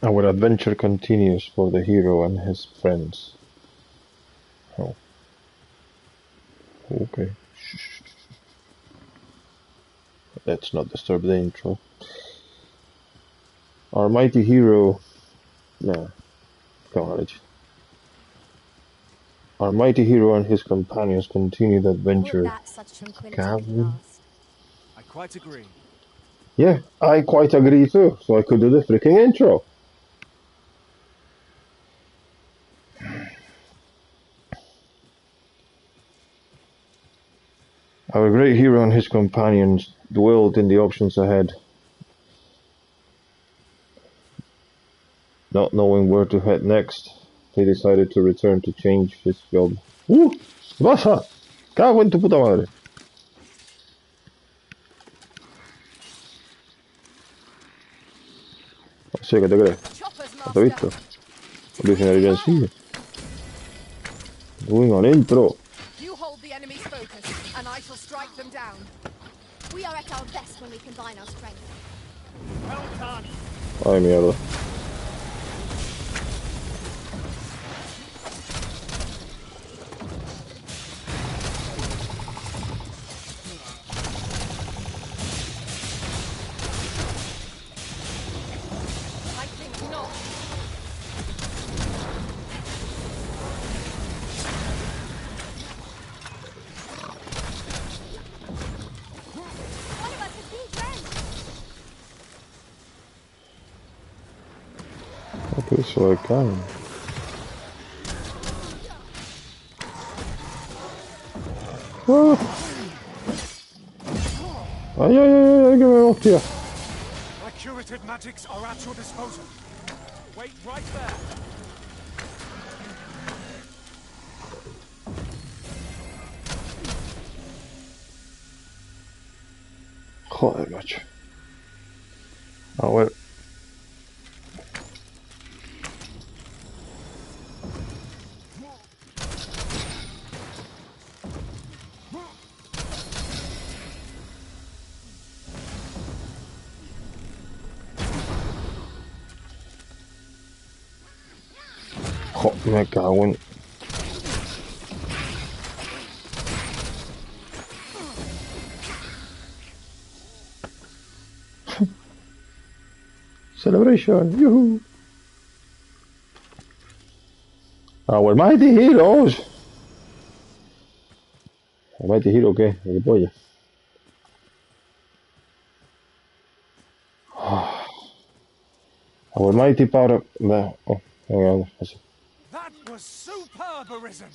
Our adventure continues for the hero and his friends. Oh. Okay. Let's not disturb the intro. Our mighty hero... No. Come on, Rich. Our mighty hero and his companions continue the adventure. Would that such tranquility could last? I quite agree. Yeah, I quite agree too, so I could do the freaking intro. Our great hero and his companions dwelled in the options ahead. Not knowing where to head next, they decided to return to change his job. ¡Baja! ¡Cago en tu puta madre! Sí, ¿qué te crees? ¿No te he visto? Lo dicen el sencillo. Doing an intro. You hold the enemy's focus, and I shall strike them down. We are at our best when we combine our strength. Well done. Ay, mierda. I think not. One of us has been drenched. Okay, so I can. Ay, ay, ay, ay, que me hostia. My curative magics are at your disposal. Wait right there. Joder, macho. A ver. Me cago en... Celebration, yoo-hoo! Our mighty heroes! ¿El mighty hero qué? ¿El polla? Our mighty power... Oh, venga, vamos, así. That was superb, Arisen.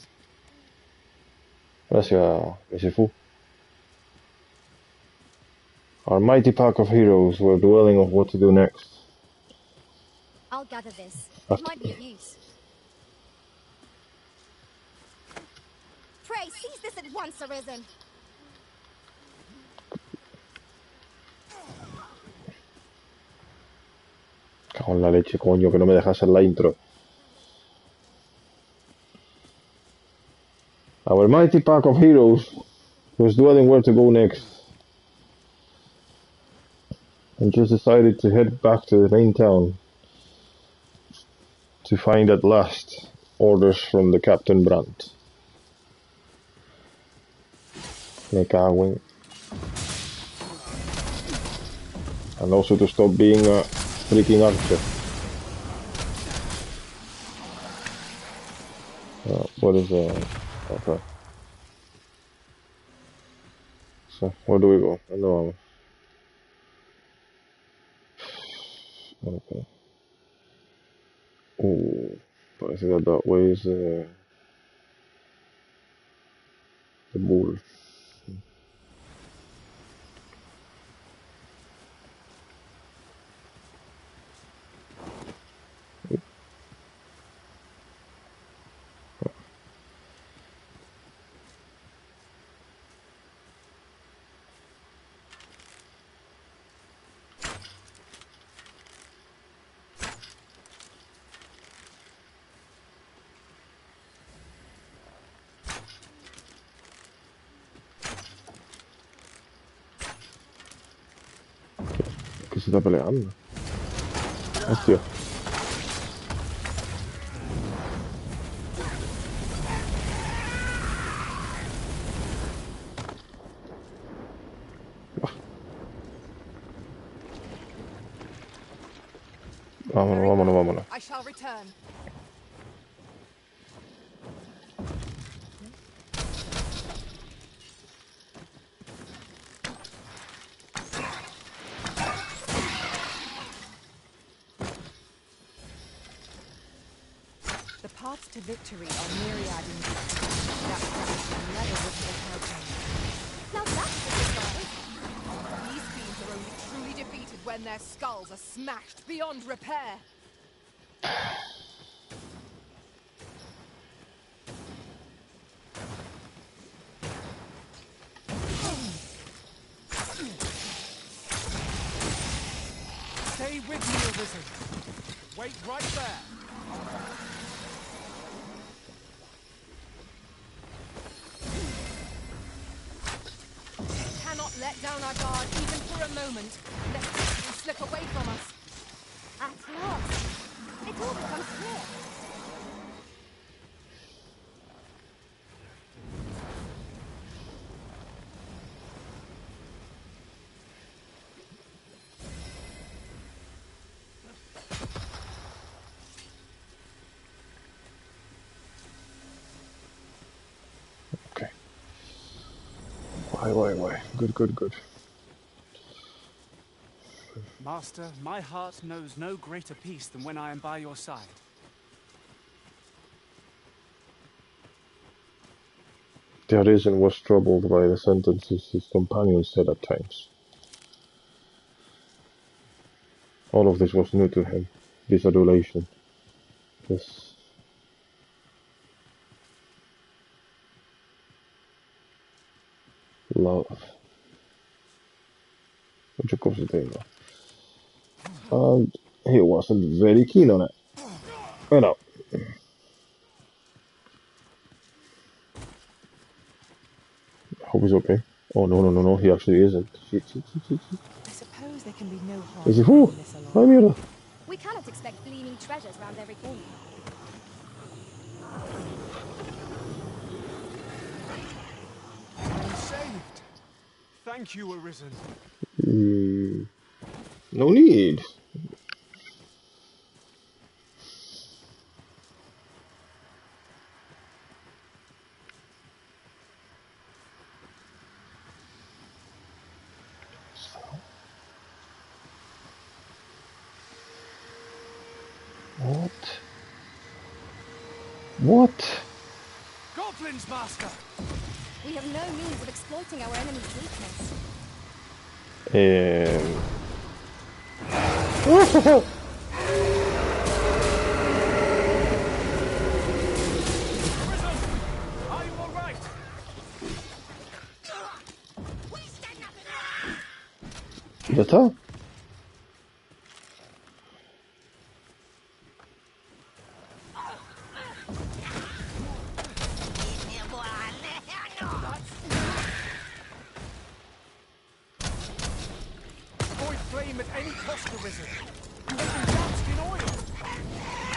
Gracias, ese fu. Our mighty pack of heroes were dwelling on what to do next. I'll gather this. It might be of use. Pray, seize this at once, Arisen. Cago en la leche, coño, que no me dejas hacer la intro. Our mighty pack of heroes was dwelling where to go next, and just decided to head back to the main town to find at last orders from the Captain Brandt. Me cago en... And also to stop being a freaking archer. What is okay. So, where do we go? No. Okay. Parece that way is the bull. ¿Qué se está peleando? Hostia. Vámonos, Very vámonos, well. vámonos. I shall return. The paths to victory are myriad indeed. That promise never would have occurred to me. Now that's a surprise. These fiends are only truly defeated when their skulls are smashed beyond repair. Stay with me, Arisen. Wait right there. Cannot let down our guard even for a moment, lest victory slip away from us. At last, it all becomes clear. Okay. Why? Good. Master, my heart knows no greater peace than when I am by your side. The Arisen was troubled by the sentences his companions said at times. All of this was new to him. This adulation. This love. Which of course they know. And he wasn't very keen on it. You know. Hope he's okay. Oh no, he actually isn't. Shit. I suppose there can be no harm Is he in who? bringing this I'm along. here. We cannot expect gleaming treasures round every corner. I'm saved. Thank you, Arisen. No need. What? Goblins, Master! We have no means of exploiting our enemy's weakness. Arisen! Are you alright? ¿Ya está? Avoid flame at any cost, Arisen. You have been doused in oil.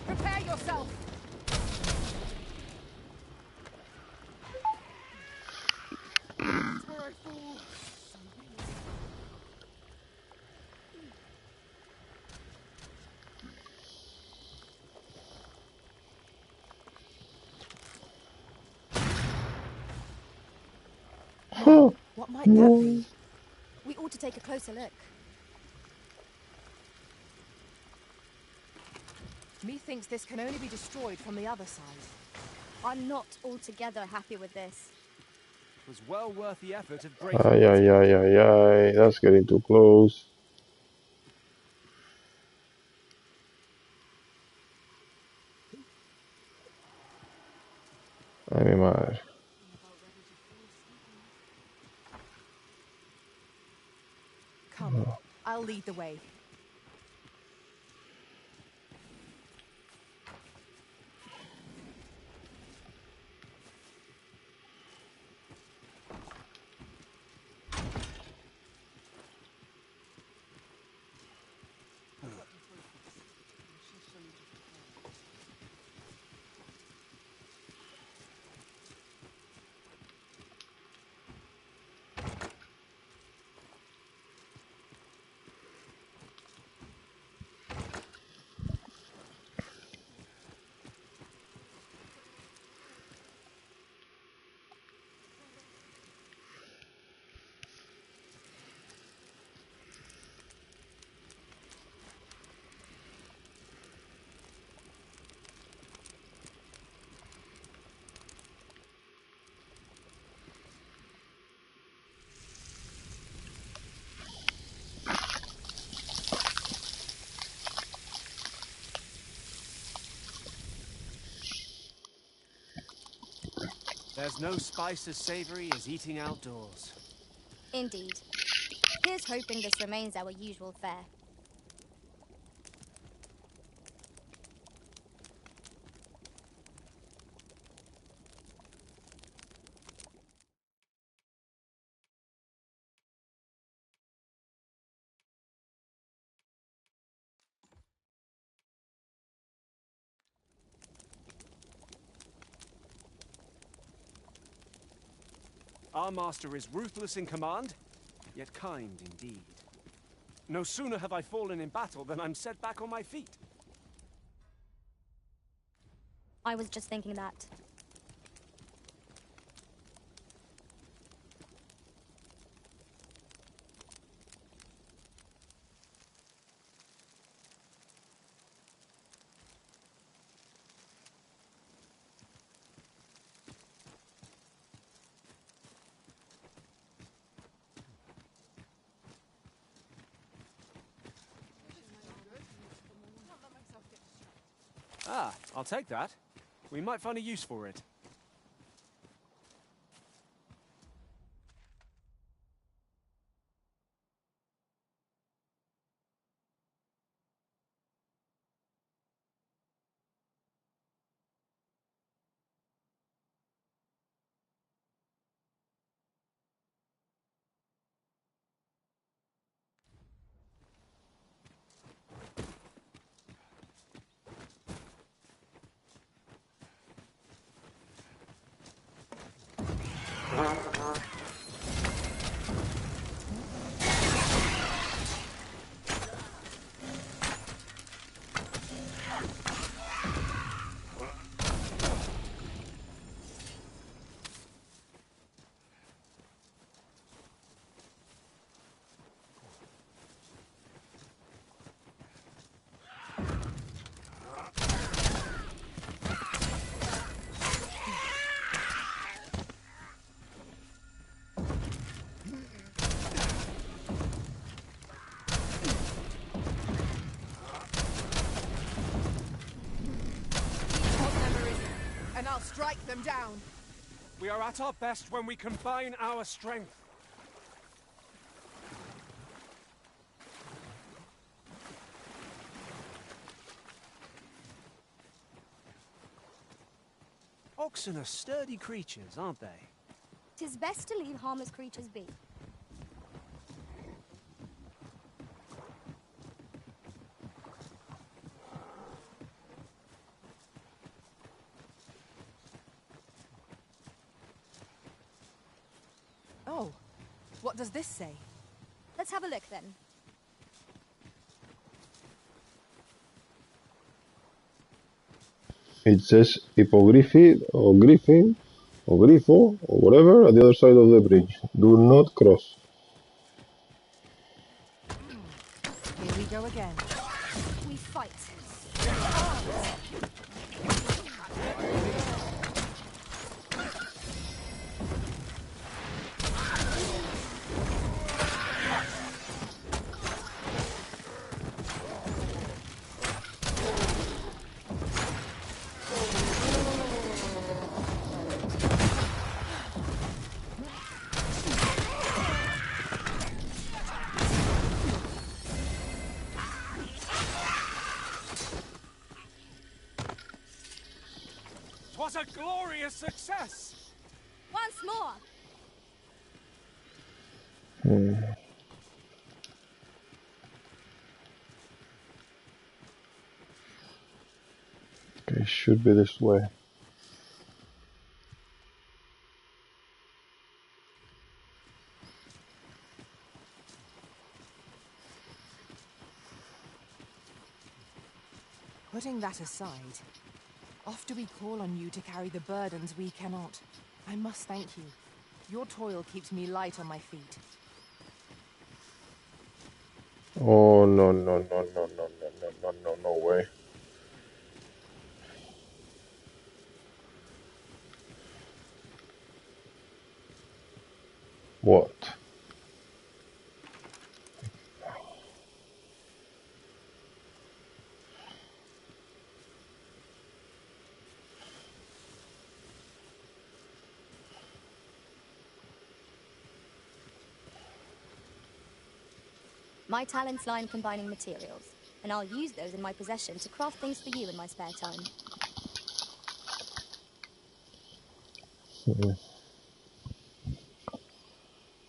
Prepare yourself! Where I fall. Huh. What might that be? We ought to take a closer look. Methinks this can only be destroyed from the other side. I'm not altogether happy with this. It was well worth the effort of breaking Ay, it. ay. That's getting too close. Ay, mi madre. Come, I'll lead the way. There's no spice as savory as eating outdoors. Indeed. Here's hoping this remains our usual fare. Our master is ruthless in command, yet kind indeed. No sooner have I fallen in battle than I'm set back on my feet. I was just thinking that. Ah, I'll take that. We might find a use for it. And I'll strike them down. We are at our best when we combine our strength. Oxen are sturdy creatures, aren't they? 'Tis best to leave harmless creatures be. Oh, what does this say? Let's have a look then. It says hippogriffy or griffin or grifo or whatever at the other side of the bridge. Do not cross. Here we go again. We fight. What a glorious success! Once more! Okay, should be this way. Putting that aside, oft do we call on you to carry the burdens we cannot. I must thank you. Your toil keeps me light on my feet. Oh no no no no no no no no no no way. What? My talents lie in combining materials, and I'll use those in my possession to craft things for you in my spare time.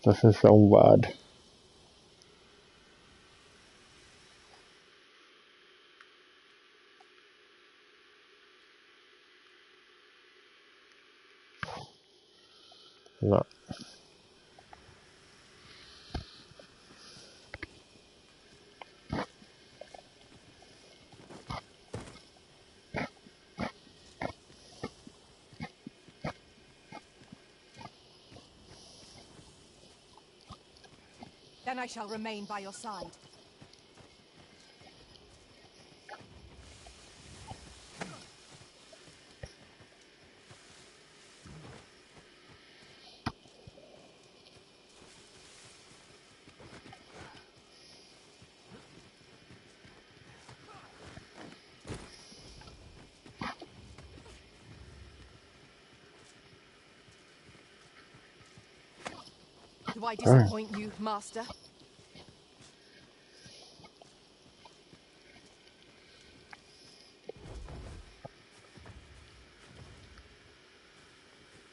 Doesn't sound bad. No. Then I shall remain by your side. Do I disappoint you, Master?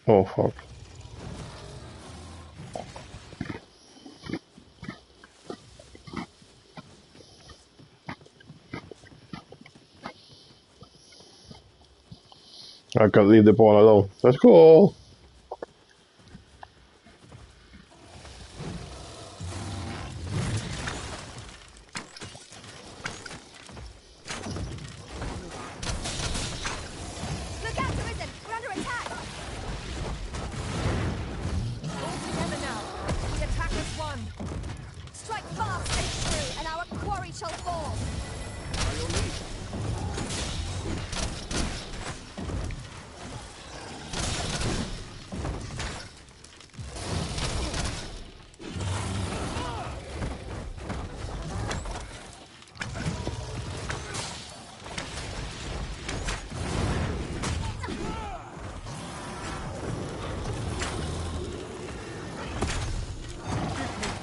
Oh fuck. I can leave the pawn alone. That's cool. Look out, Arisen! We're under attack! All together now. The attack is won. Strike fast and true, and our quarry shall fall! By your leave.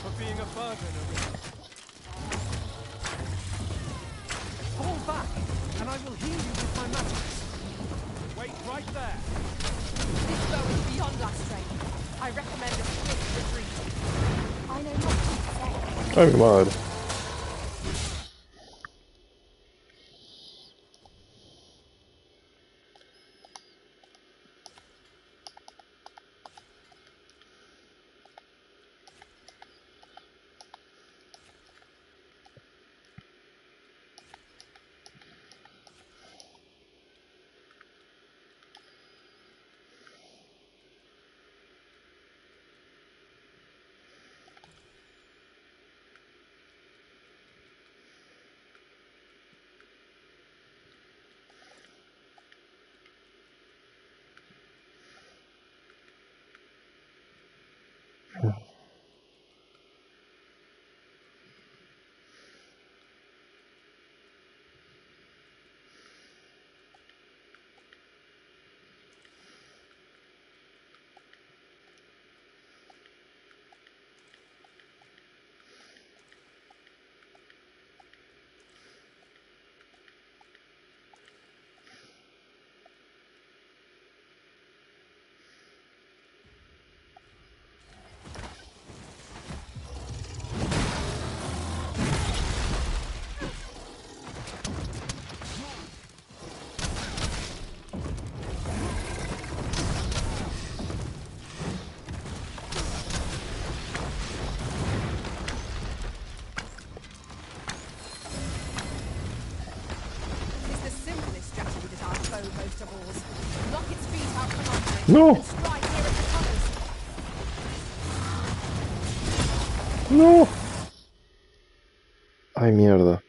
For being a burden, Arisen. Fall back, and I will heal you with my magics. Wait right there. This bow is beyond our strength. I recommend a swift retreat. I know not what to say. I'm mad. It's the simplest strategy that our foe boasts of all. Knock its feet out from under it. No. And strike near it recovers. No. Ay, mierda.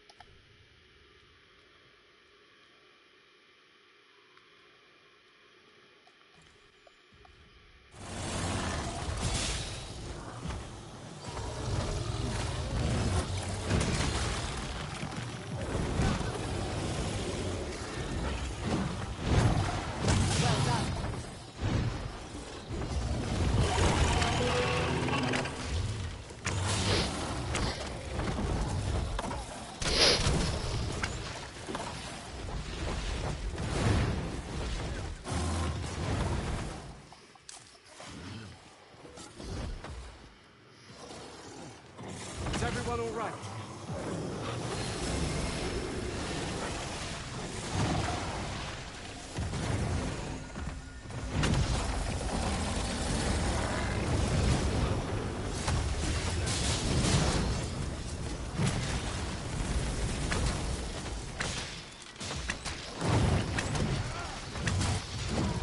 Well done. right.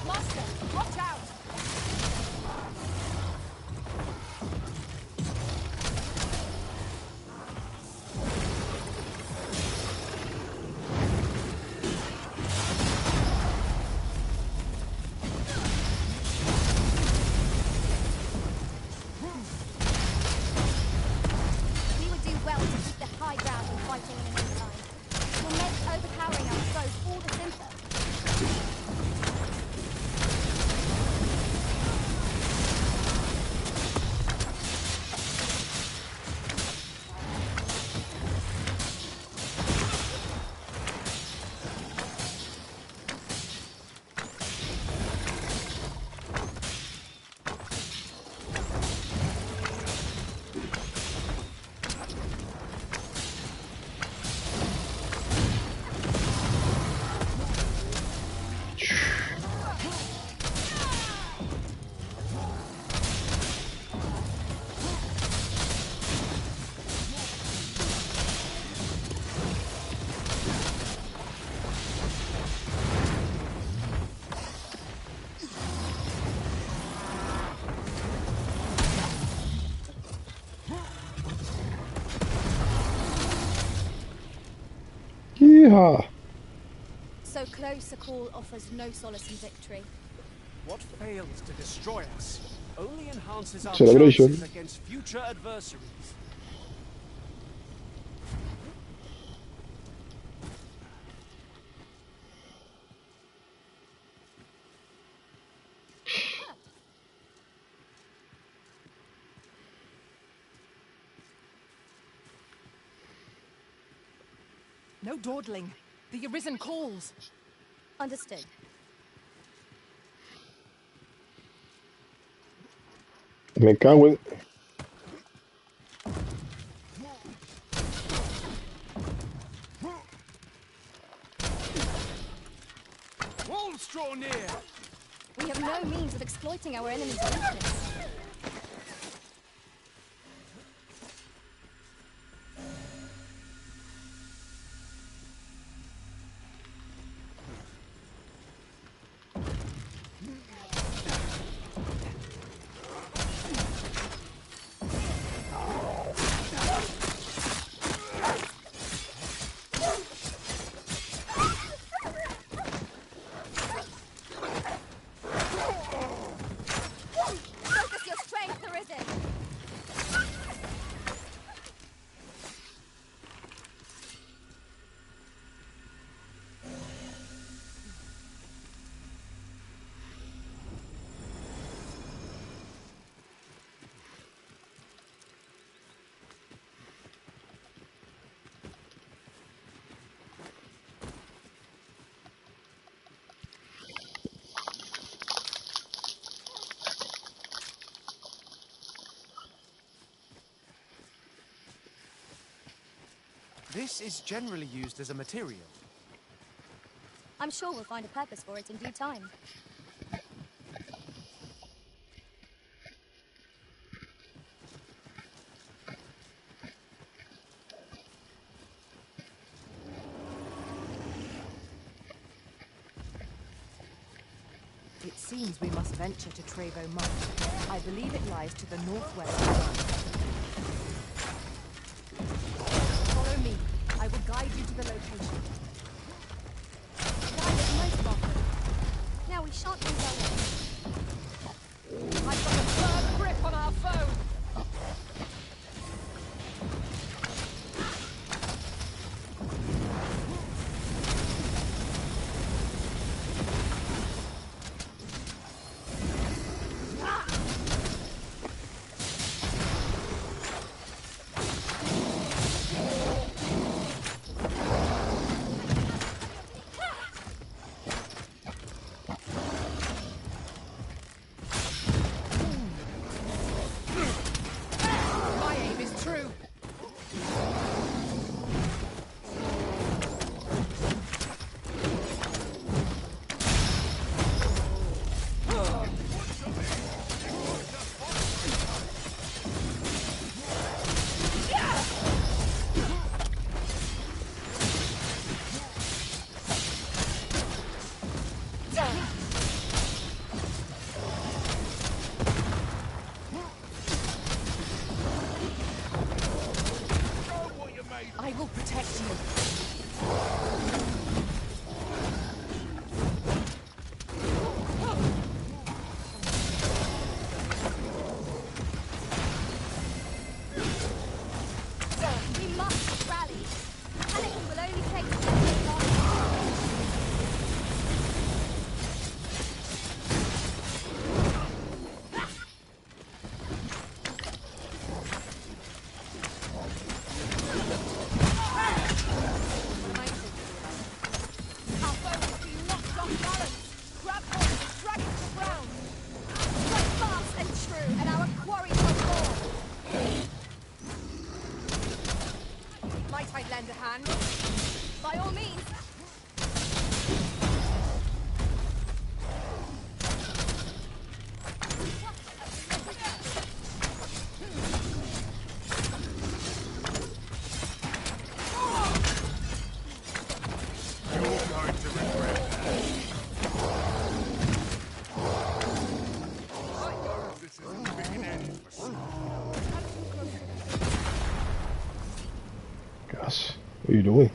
Master, watch out! We would do well to keep the high ground when fighting in the meantime. It will make overpowering our foes all the simpler. Yeehaw! So close a call offers no solace in victory. What fails to destroy us only enhances our Celebration. chances against future adversaries. No dawdling. The Arisen calls. Understood. Me cago en... Wolves draw near! We have no means of exploiting our enemy's weakness. Focus your strength, Arisen! This is generally used as a material. I'm sure we'll find a purpose for it in due time. It seems we must venture to Trevo Mine. I believe it lies to the northwest of us. Follow me. I will guide you to the location. Guide us most often. Now we shan't lose our way. I've got a firm grip on our foe. are you doing?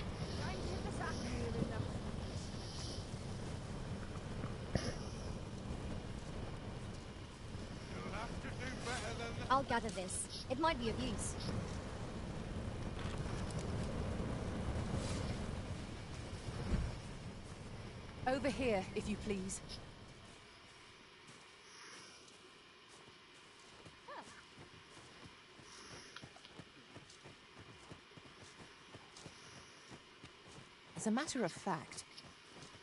I'll gather this. It might be of use. Over here, if you please. As a matter of fact,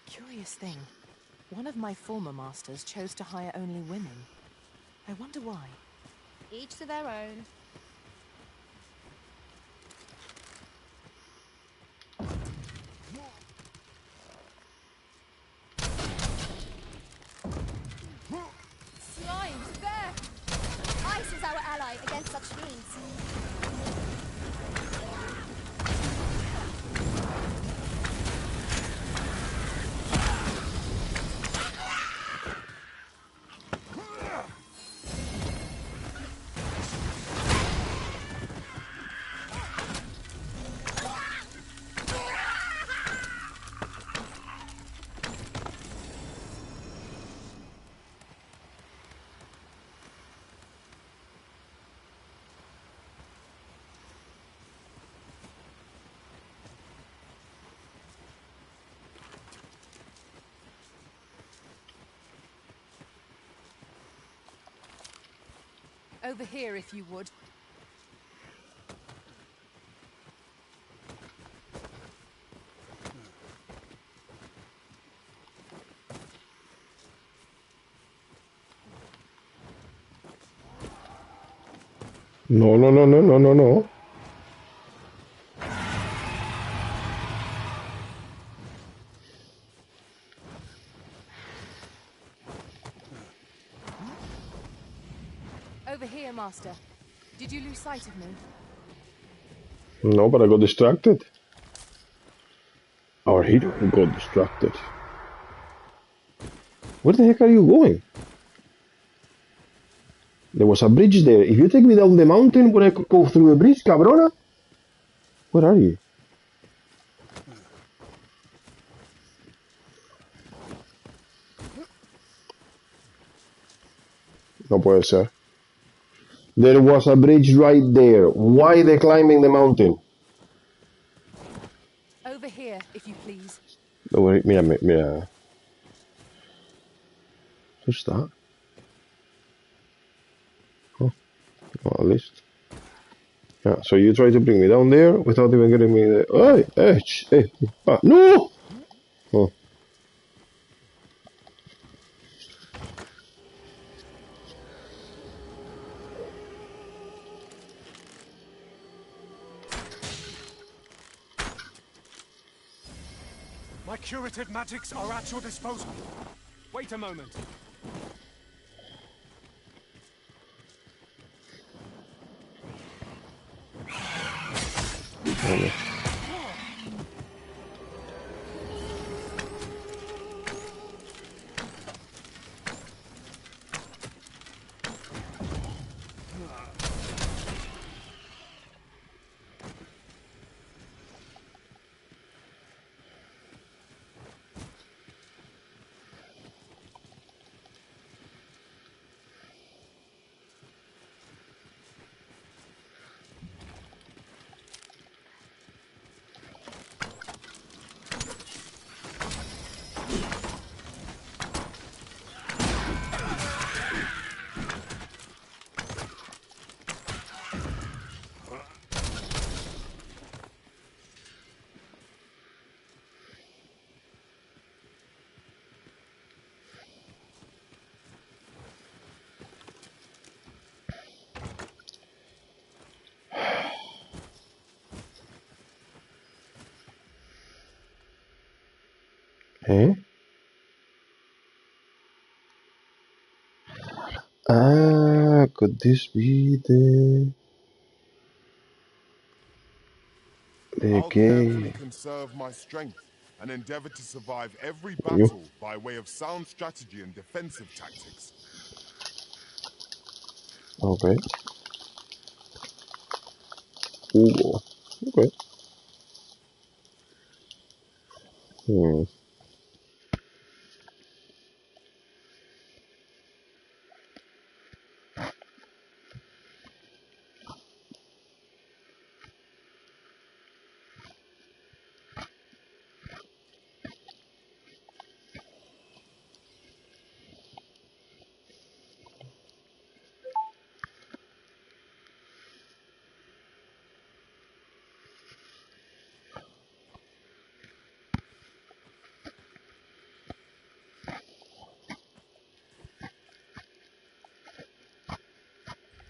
curious thing. One of my former masters chose to hire only women. I wonder why. Each to their own. Slimes, there! Ice is our ally against such fiends. Over here, if you would. No, no, no, no, no, no, no. Over here, Master. Did you lose sight of me? No, but I got distracted. Our hero got distracted. Where the heck are you going? There was a bridge there. If you take me down the mountain, would I go through the bridge, cabrona? Where are you? No puede ser. There was a bridge right there. Why they climbing the mountain? Over here, if you please. No, wait, mira, mira. Who's that? Oh, well, at least. Yeah, so you try to bring me down there without even getting me there. Hey, hey, hey. Ah, no! Oh. My curative magics are at your disposal. Wait a moment. Eh? Ah, could this be the I'll carefully game? conserve my strength and endeavor to survive every You? battle by way of sound strategy and defensive tactics. Okay. Ooh, okay. 。Hmm.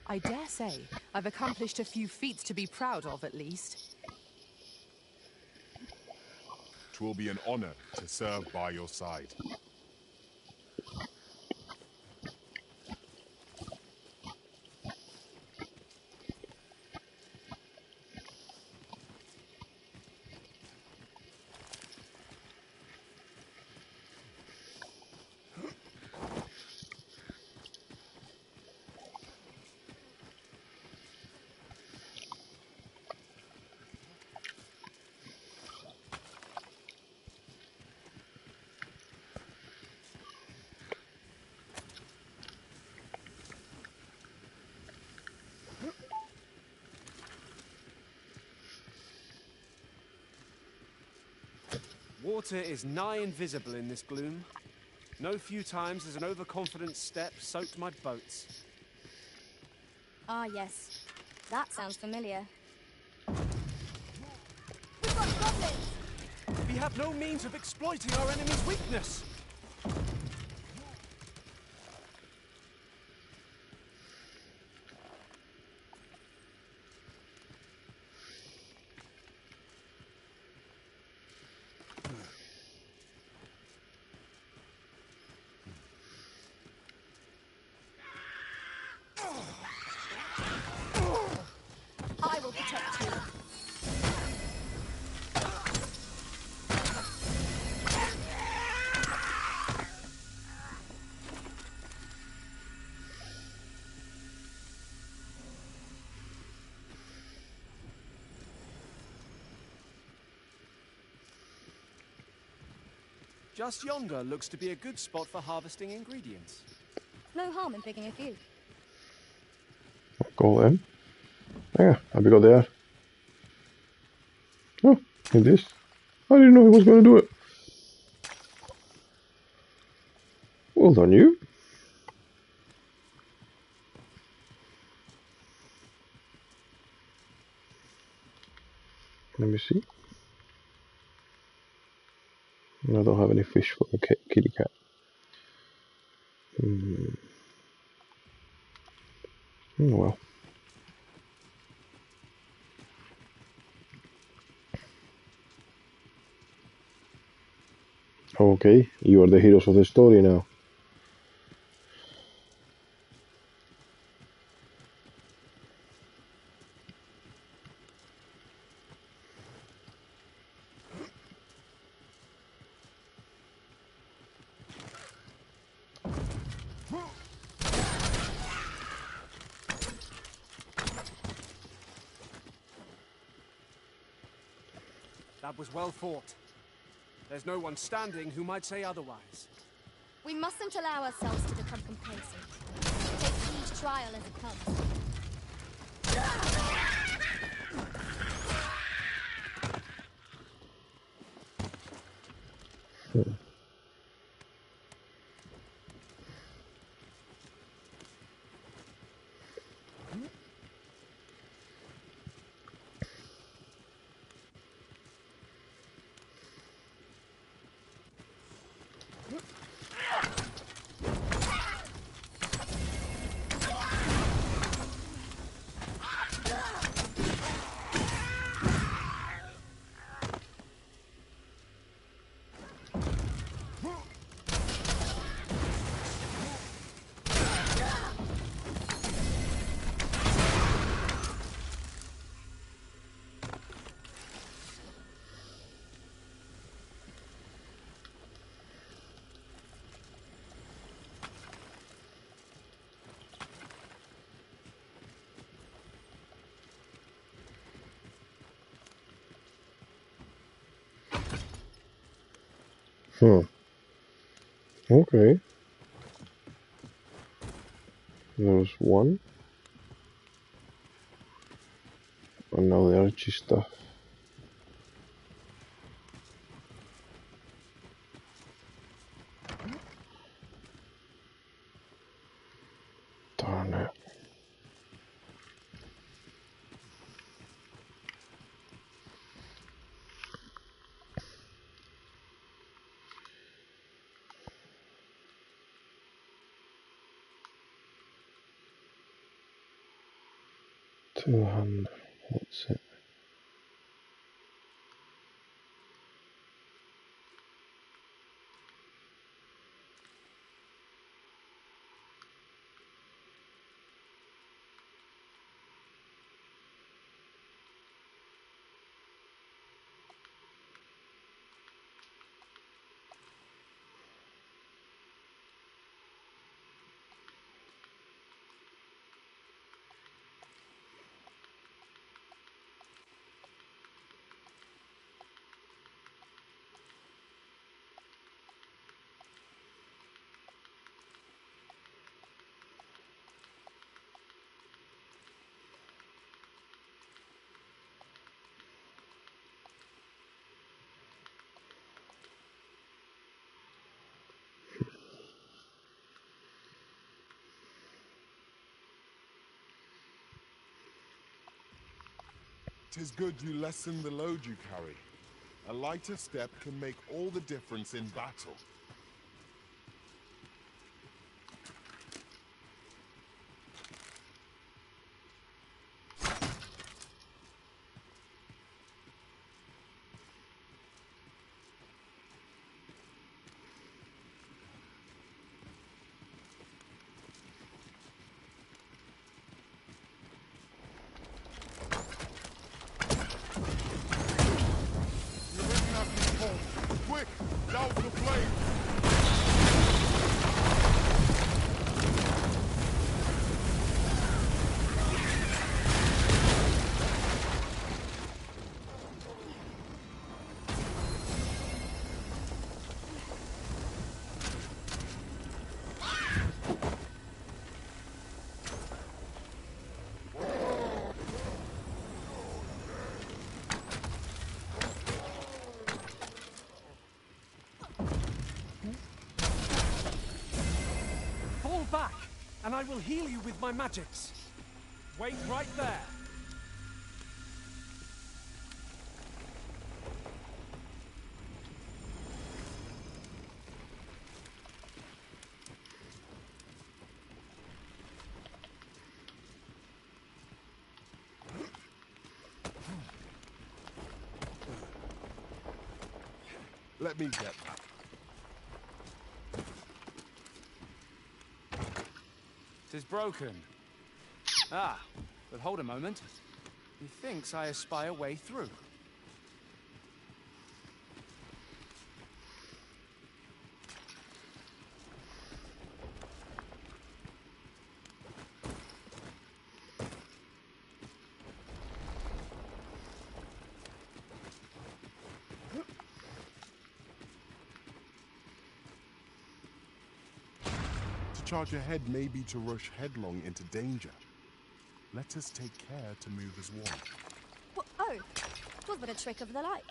I dare say I've accomplished a few feats to be proud of, at least. 'Twill be an honor to serve by your side. Water is nigh invisible in this gloom. No few times has an overconfident step soaked my boats. Ah, yes. That sounds familiar. We've got goblins! We have no means of exploiting our enemy's weakness. I will protect you. Just yonder looks to be a good spot for harvesting ingredients. No harm in picking a few. Go then. Yeah, have we got there? Oh, in this. I didn't know he was going to do it. Well done, you. Let me see. I don't have any fish for a kitty cat. Oh well. Okay, you are the heroes of the story now. That was well fought. There's no one standing who might say otherwise. We mustn't allow ourselves to become complacent. Take each trial as it comes. Huh. Okay. There's one. And now the Archie stuff. Darn it. Two-hand. What's it? Tis good you lessen the load you carry. A lighter step can make all the difference in battle. You're making us be cold. Quick, douse the flame. Fall back, and I will heal you with my magics. Wait right there. Let me get that. Tis broken. Ah, but hold a moment. Methinks I espy a way through. To charge ahead may be to rush headlong into danger. Let us take care to move as one. Oh, 'twas but a trick of the light.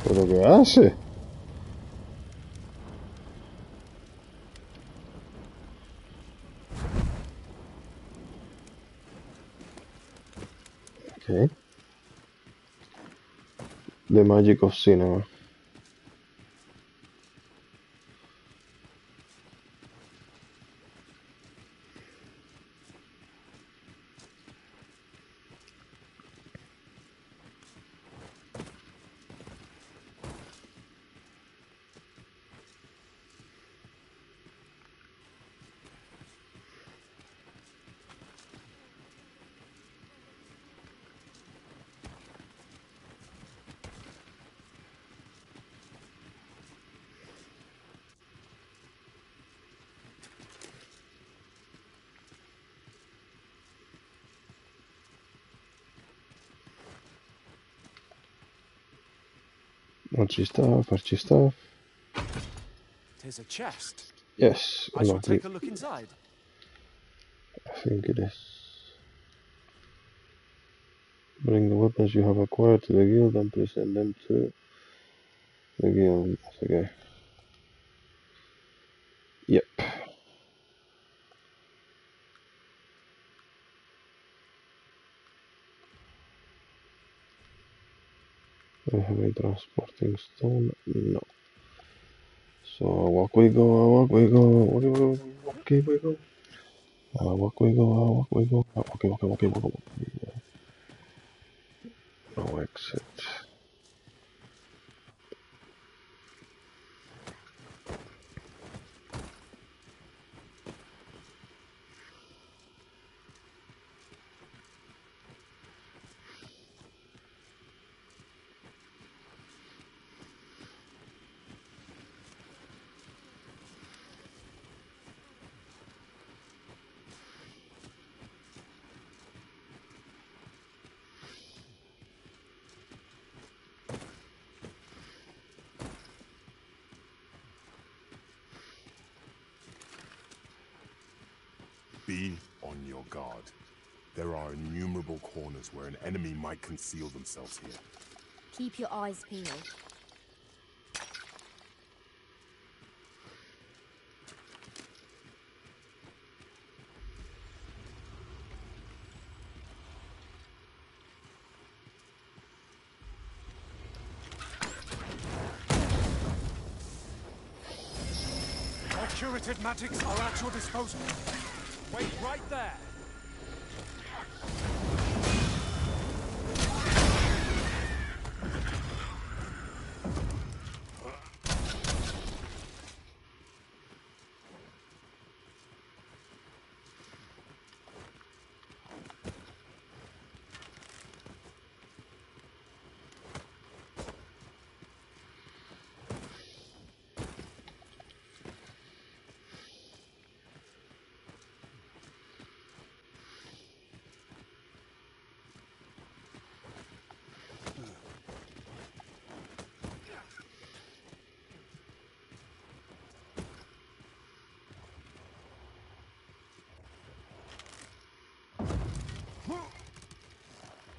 ¿Pero qué hace? Okay. The magic of cinema. Archie stuff. Tis a chest. Yes, I shall unlucky. take a look inside. I think it is. Bring the weapons you have acquired to the guild and present them to the guild. Okay. Yep. I have a transporting stone. No. So walk we go, walk we go, walk we go, walk we go. Walk we go, walk we go, walk. No exit. Be on your guard. There are innumerable corners where an enemy might conceal themselves here. Keep your eyes peeled. Our curative magics are at your disposal. Wait right there.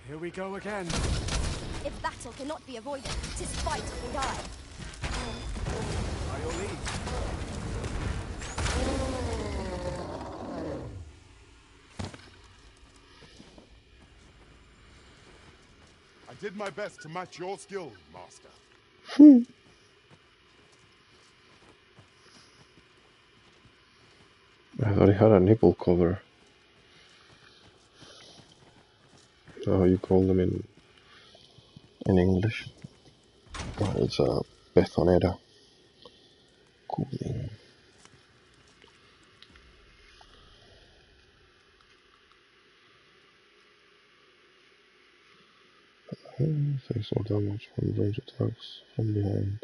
Here we go again. If battle cannot be avoided, 'tis fight or die. By your leave. I did my best to match your skill, Master. I thought he had a nipple cover. How you call them in English? Oh, it's a pezonera. Cooling. Takes all damage from range attacks from behind.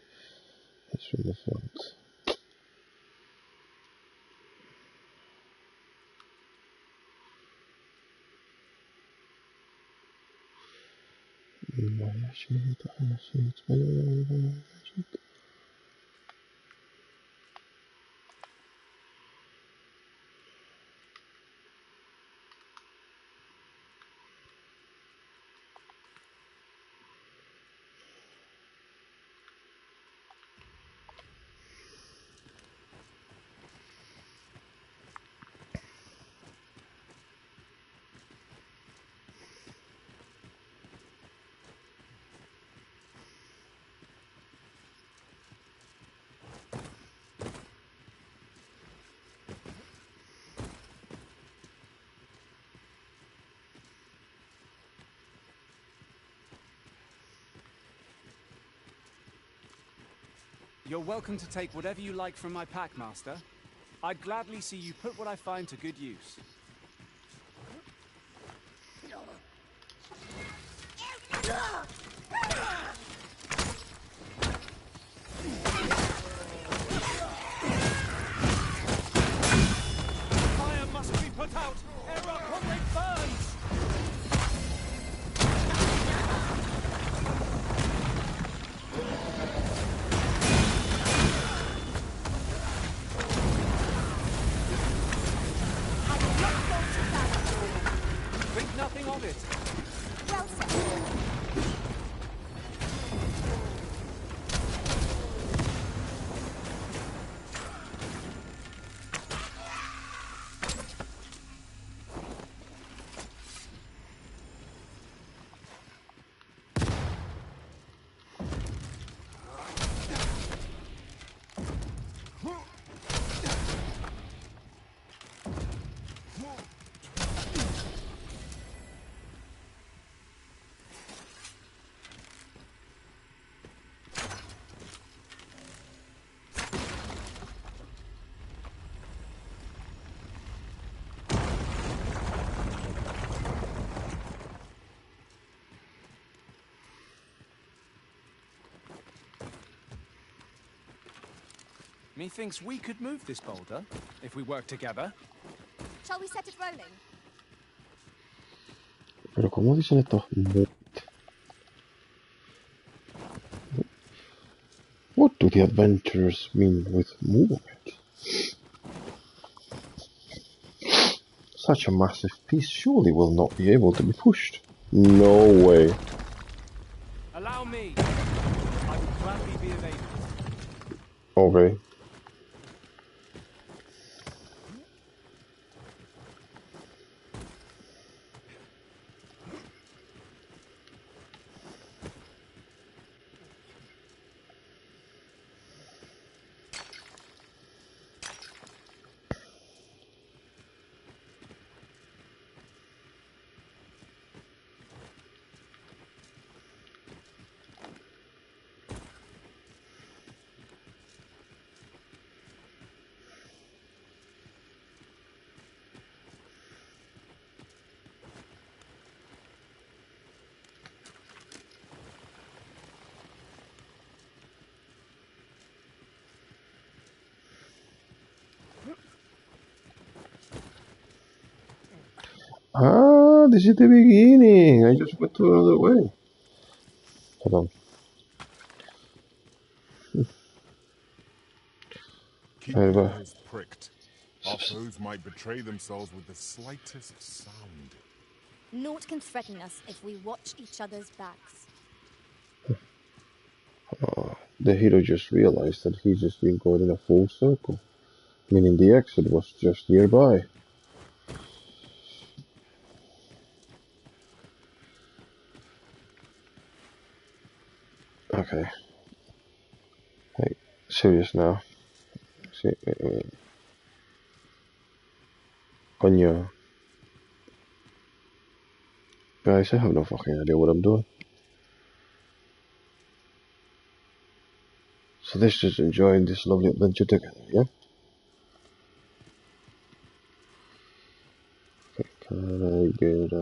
Hits from the front. You're welcome to take whatever you like from my pack, Master. I'd gladly see you put what I find to good use. Fire must be put out ere our comrade burns! of it. Well said. Methinks we could move this boulder if we work together. Shall we set it rolling? Pero ¿cómo dicen estos? What do the adventurers mean with movement? Such a massive piece surely will not be able to be pushed. No way. Allow me. I will gladly be of aid. Okay. Ah, this is the beginning. I just went to another way. Hold on. Keep There we your go. ears pricked. Our foes might betray themselves with the slightest sound. Naught can threaten us if we watch each other's backs. The hero just realized that he's just been going in a full circle, meaning the exit was just nearby. Okay. Hey, serious now. See, Coño. Guys, I have no fucking idea what I'm doing. So let's just enjoy this lovely adventure together, yeah? Okay, can I get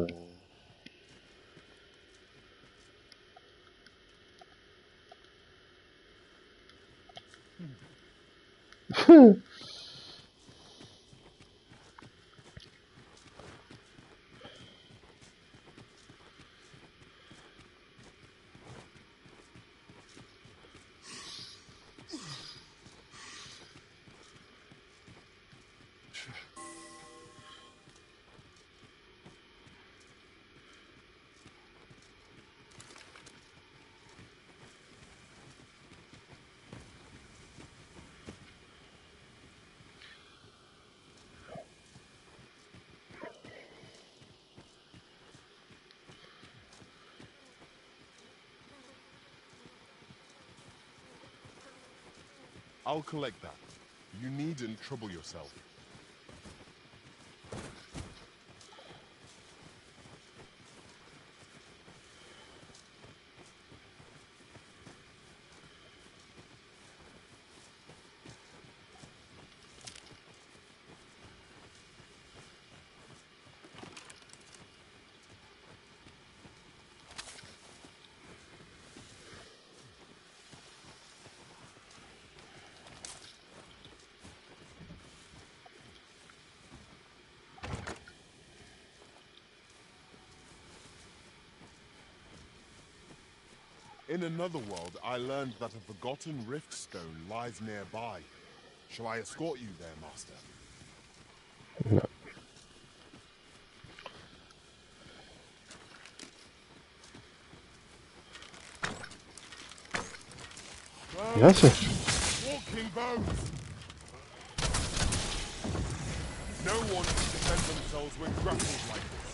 I'll collect that. You needn't trouble yourself. In another world, I learned that a forgotten rift stone lies nearby. Shall I escort you there, Master? No. ¿Qué haces? Walking bones! No one can defend themselves when grappled like this.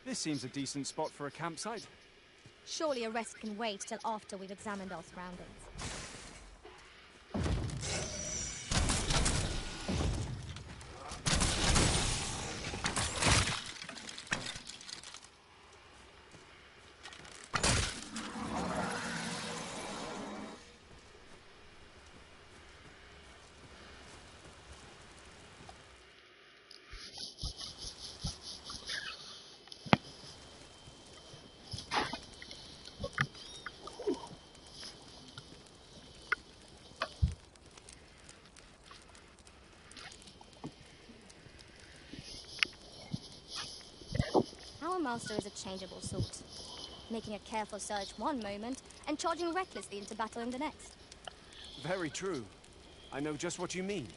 This seems a decent spot for a campsite. Surely a rest can wait till after we've examined our surroundings. Our master is a changeable sort, making a careful search one moment and charging recklessly into battle in the next. Very true. I know just what you mean.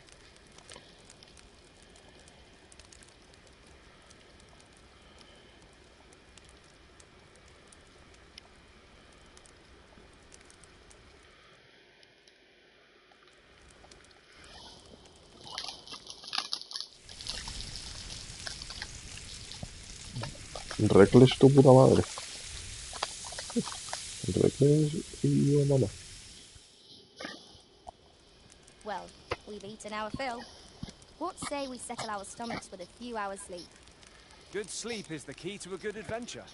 Reckless tu puta madre. Reckless y mamá. Well, we've eaten our fill. What say we settle our stomachs with a few hours' sleep? Good sleep is the key to a good adventure.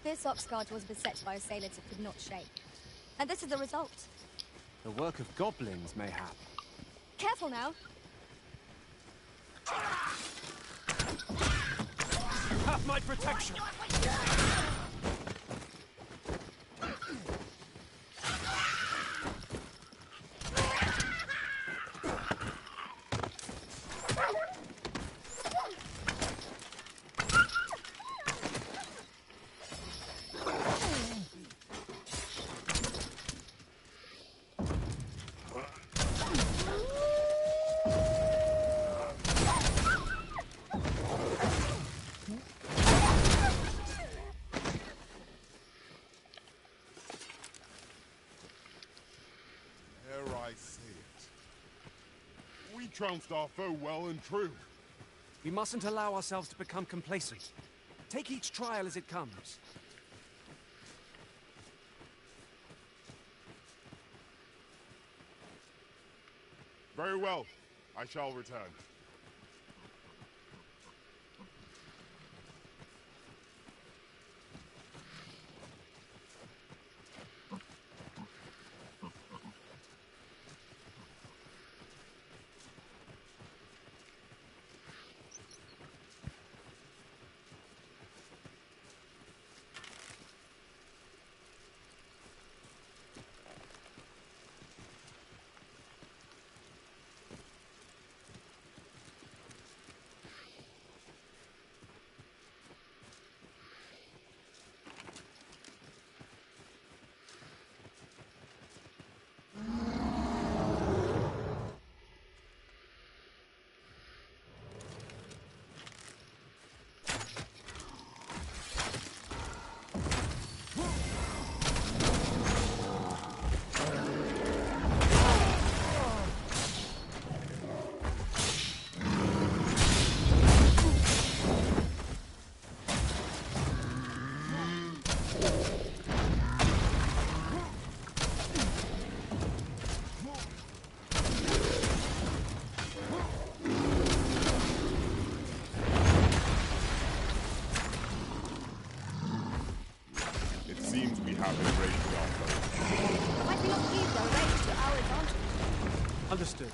This oxguard was beset by assailants it could not shake. And this is the result. The work of goblins, mayhap. Careful now. Have my protection! Ere I say it. We trounced our foe well and true. We mustn't allow ourselves to become complacent. Take each trial as it comes. Very well. I shall return. Understood.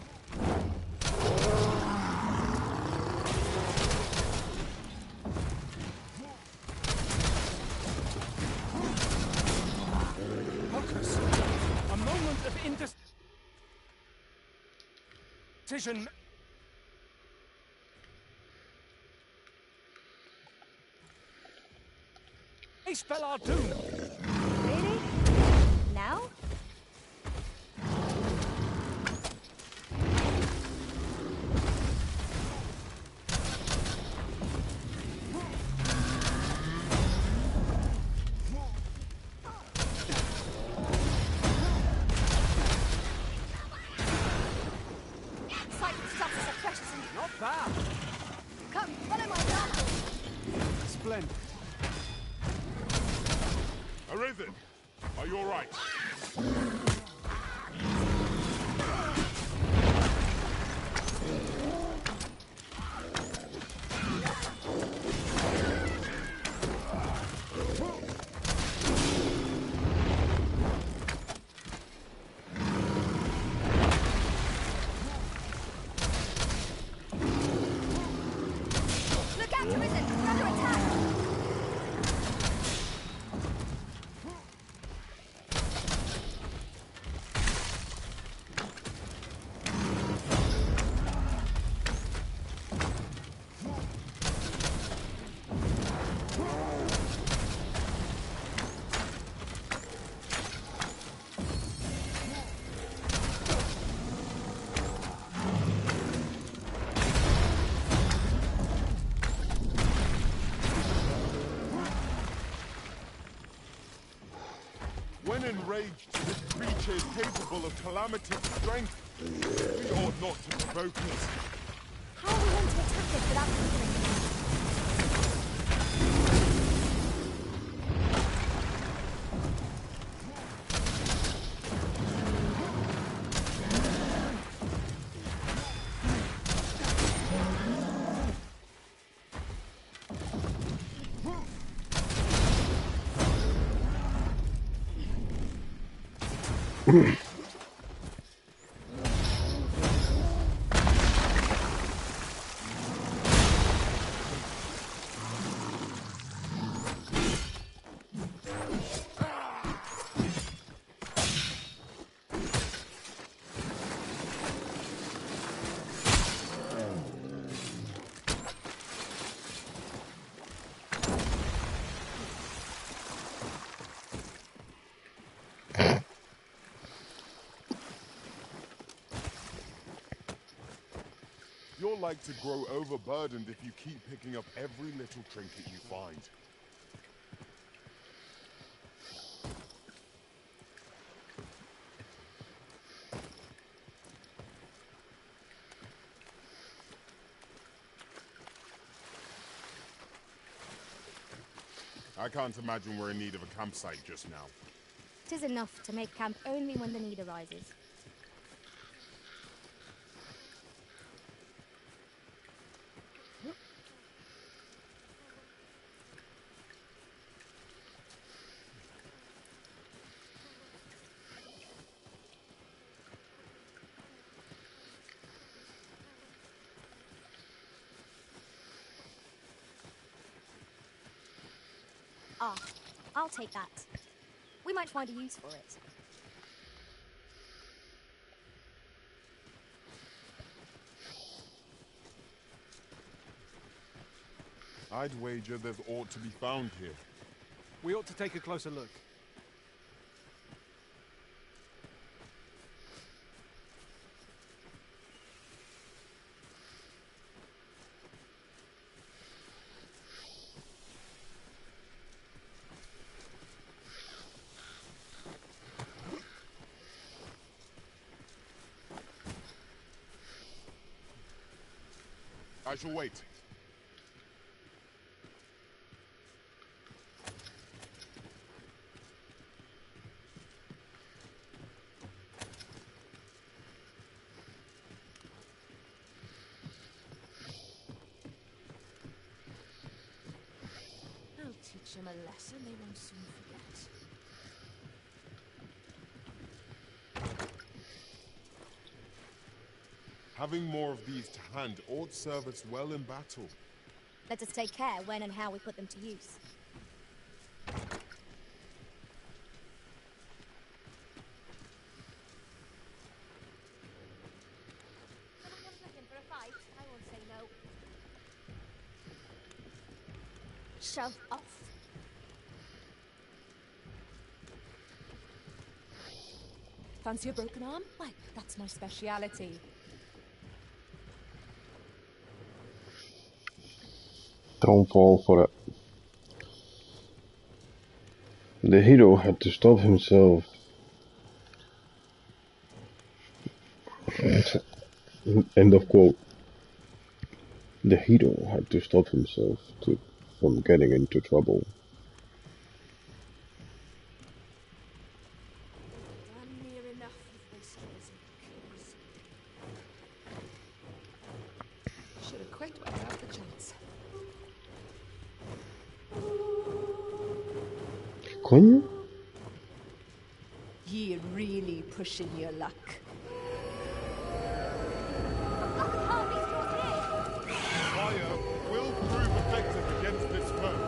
Focus. A moment of indecision. They spell our doom. Really? Now? Sight stuff suppression. Not bad. Come, follow my example. Splendid. Arisen, are you all right? Look out, Arisen! We're under attack! When enraged, this creature is capable of calamity strength. We ought not to provoke it. How are we meant to attack it without triggering it? You're like to grow overburdened if you keep picking up every little trinket you find. I can't imagine we're in need of a campsite just now. 'Tis enough to make camp only when the need arises. Ah, I'll take that. We might find a use for it. I'd wager there's ought to be found here. We ought to take a closer look. I shall wait. I'll teach them a lesson they won't soon forget. Having more of these to hand ought serve us well in battle. Let us take care when and how we put them to use. Someone's looking for a fight. I won't say no. Shove off. Fancy a broken arm? Why, that's my speciality. Don't fall for it. The hero had to stop himself. End of quote. The hero had to stop himself from getting into trouble. Damn near enough with wastrels and Should have quit when I had the chance. Coño? Ye really pushing your luck. Fire will prove effective against this foe.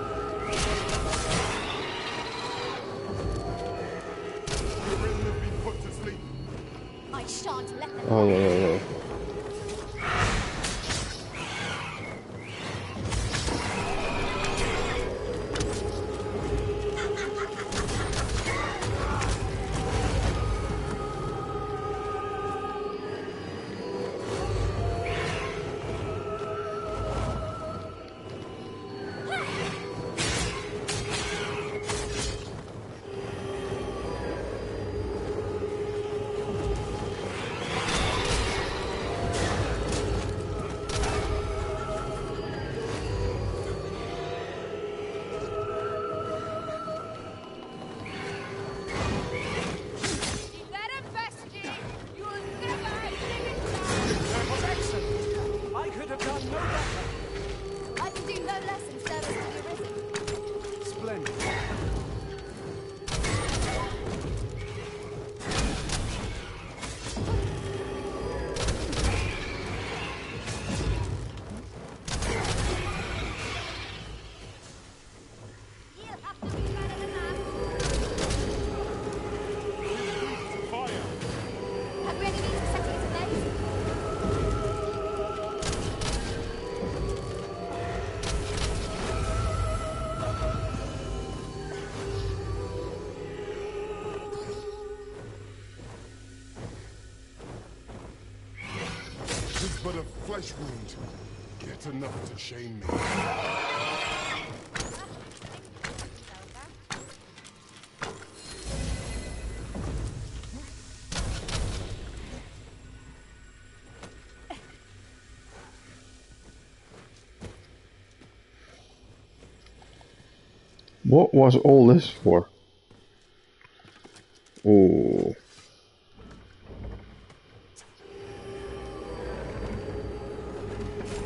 Your written has been put to sleep. I shan't let them. Oh, yeah. That was excellent. I could have done no better. I can do no less in service to the arisen. Splendid. You'll have to be better than that. Fire! Have we any means of setting it ablaze? Tis but a flesh wound, yet enough to shame me. What was all this for? Oh,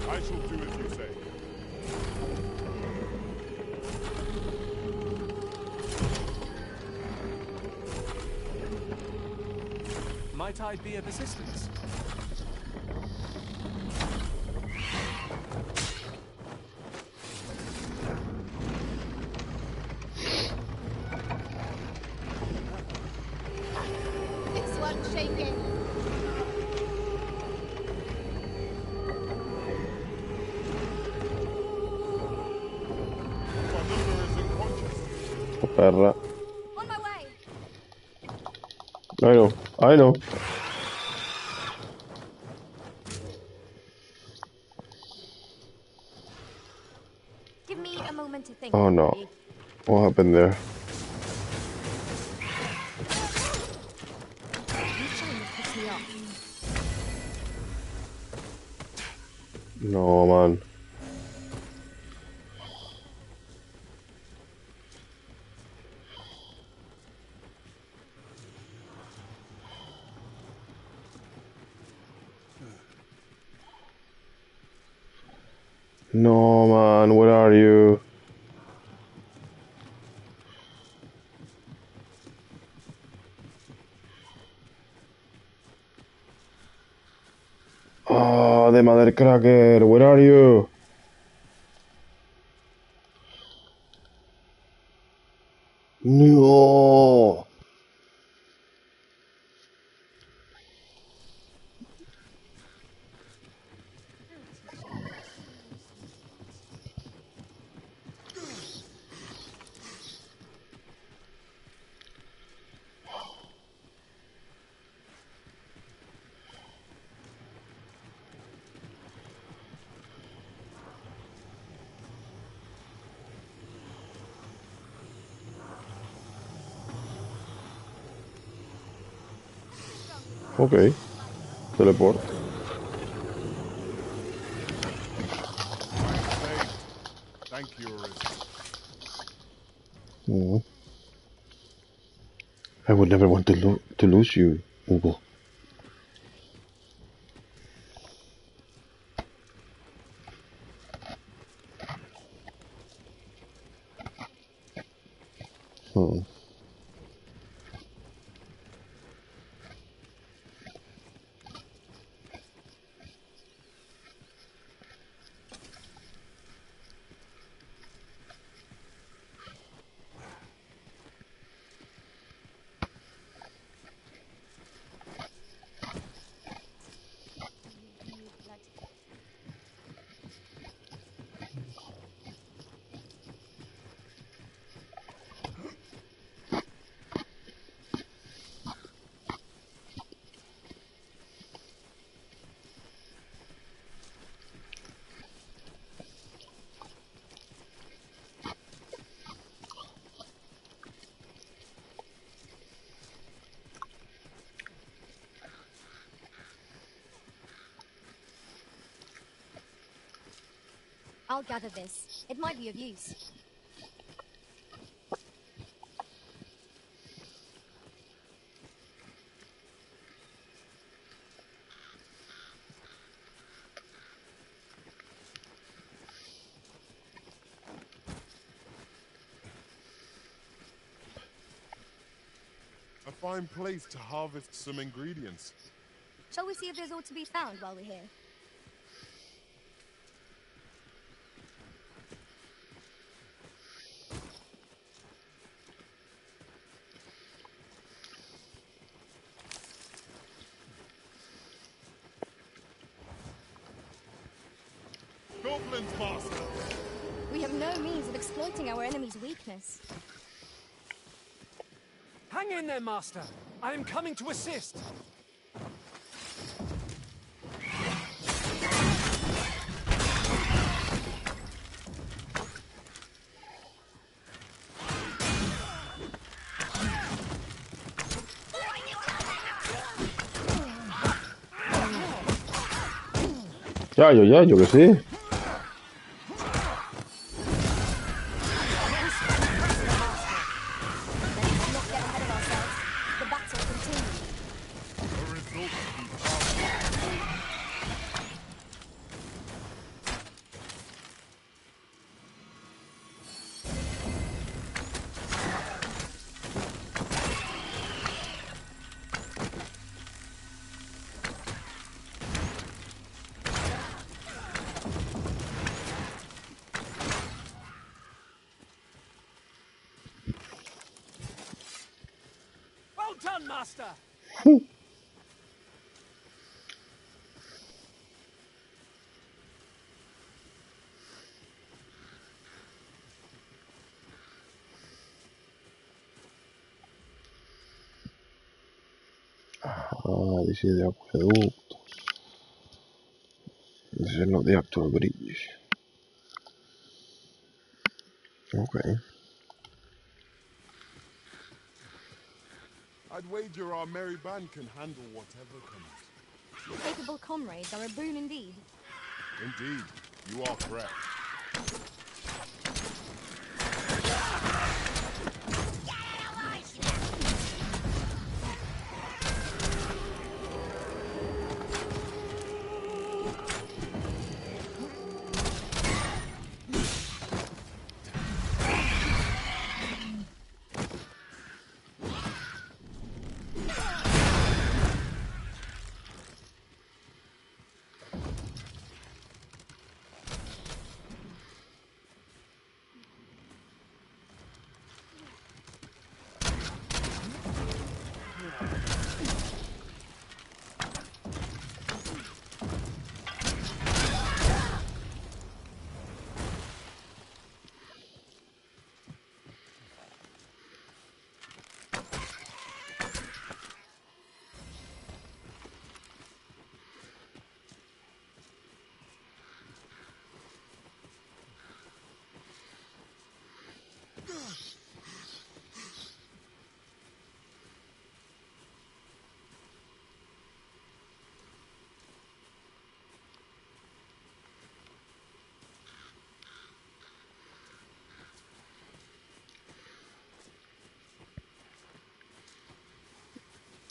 I shall do as you say. Might I be of assistance? This one shaking. Vanilla is unconscious. perra. On my way. I know. Give me a moment to think. Oh no. everybody. What happened there? You trying to piss me off? No, man. No, man, where are you? Mother Cracker, where are you? No. Okay, teleport. I am saved. Thank you, Arisen. Mm. I would never want to lose you, Hugo. Hmm. You blood. I'll gather this. It might be of use. A fine place to harvest some ingredients. Shall we see if there's aught to be found while we're here? Goblins, Master! We have no means of exploiting our enemy's weakness. Hang in there, Master. I am coming to assist. Ya, yo que sé. Let's not get ahead of ourselves. The battle continues. A result to be proud Well done, Master! Ah, this is the aqueduct. This is not the actual bridge. Okay. I'd wager our merry band can handle whatever comes. Capable comrades are a boon indeed. Indeed, you are correct.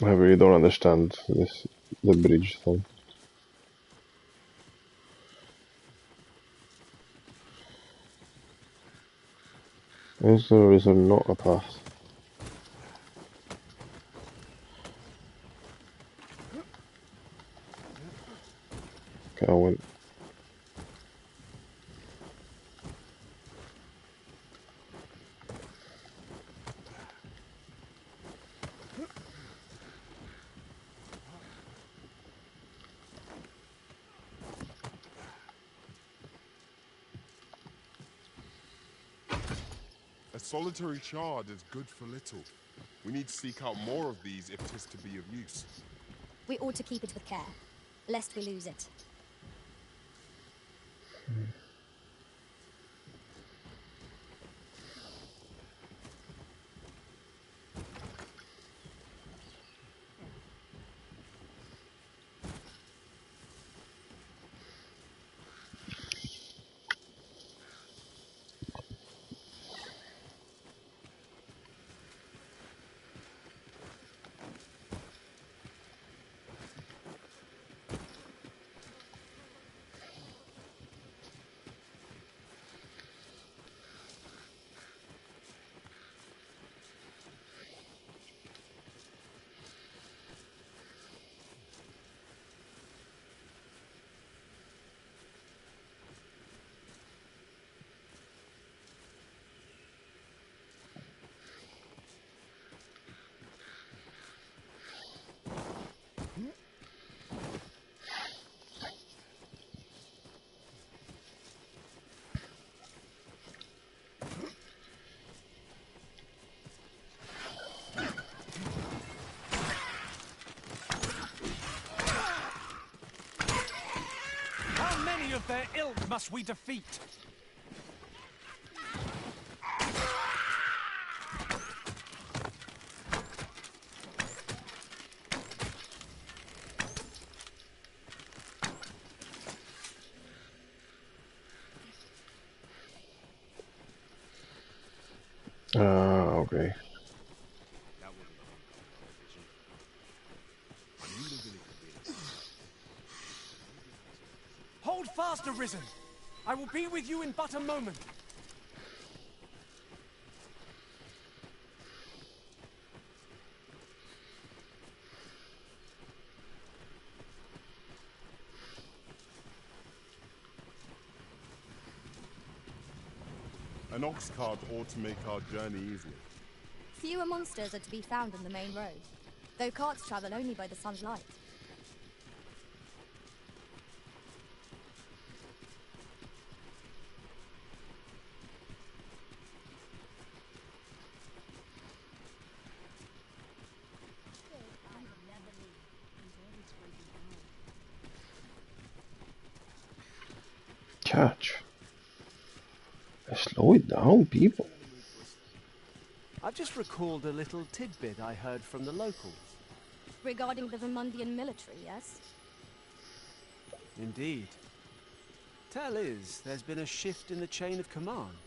I really don't understand the bridge thing. Is there or is there not a path? Okay, I went. A solitary shard is good for little. We need to seek out more of these if 'tis to be of use. We ought to keep it with care, lest we lose it. How many of their ilk must we defeat? Okay. Hold fast, Arisen! I will be with you in but a moment. An ox cart ought to make our journey easier. Fewer monsters are to be found on the main road, though carts travel only by the sun's light. Catch. Slow it down, people. I've just recalled a little tidbit I heard from the locals. Regarding the Vermundian military, yes? Indeed. Tell is, there's been a shift in the chain of command.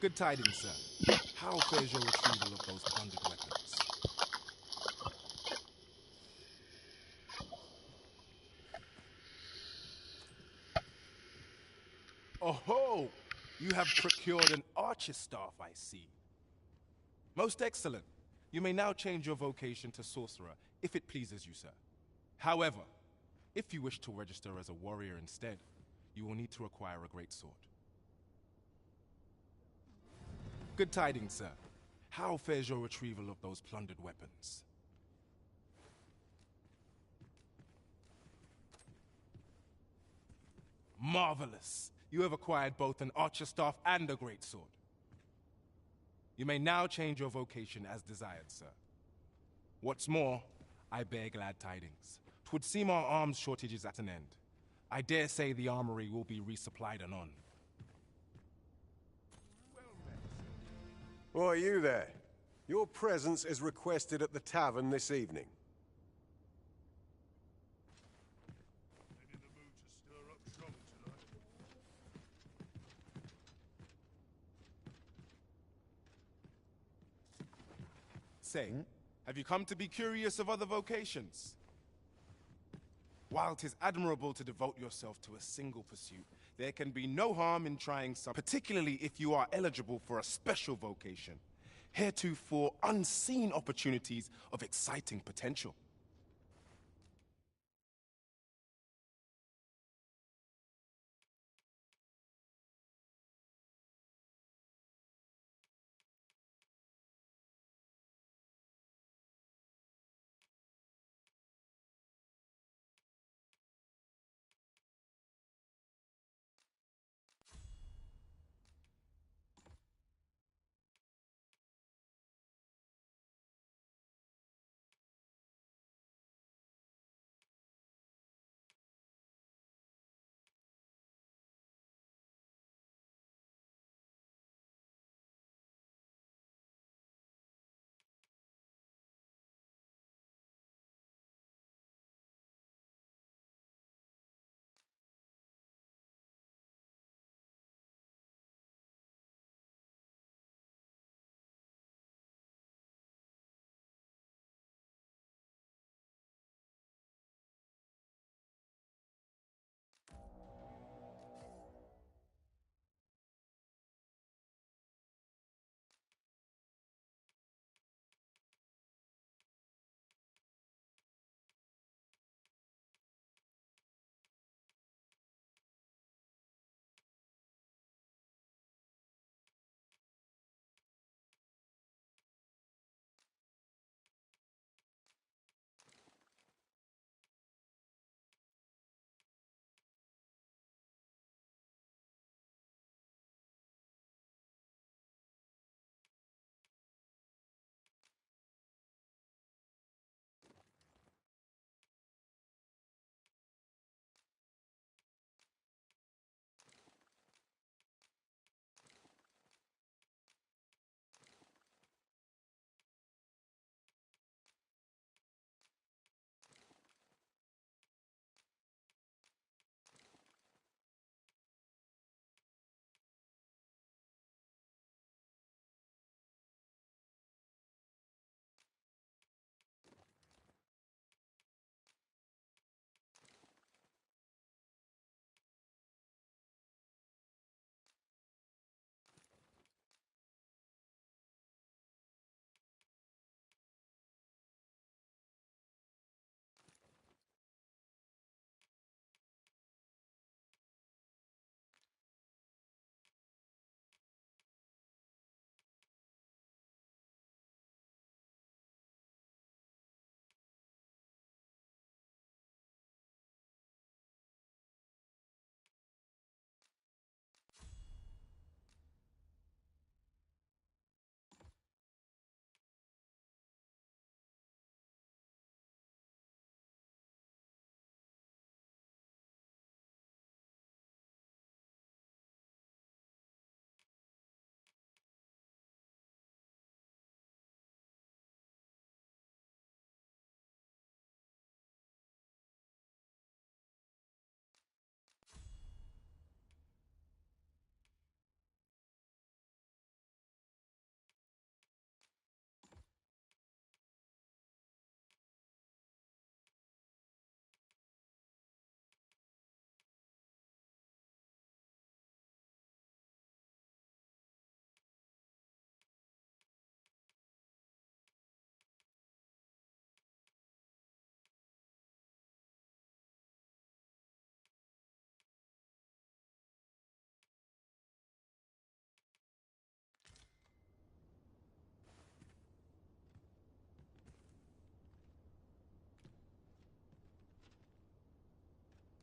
Good tidings, sir. How fares your retrieval of those plundered weapons? Oh-ho! You have procured an archer staff, I see. Most excellent. You may now change your vocation to sorcerer, if it pleases you, sir. However, if you wish to register as a warrior instead, you will need to acquire a great sword. Good tidings, sir. How fares your retrieval of those plundered weapons? Marvelous! You have acquired both an archer staff and a great sword. You may now change your vocation as desired, sir. What's more, I bear glad tidings. 'Twould seem our arms shortage is at an end. I dare say the armory will be resupplied anon. Why, you there? Your presence is requested at the tavern this evening. Say, have you come to be curious of other vocations? While 'tis admirable to devote yourself to a single pursuit, there can be no harm in trying some, particularly if you are eligible for a special vocation, heretofore unseen opportunities of exciting potential.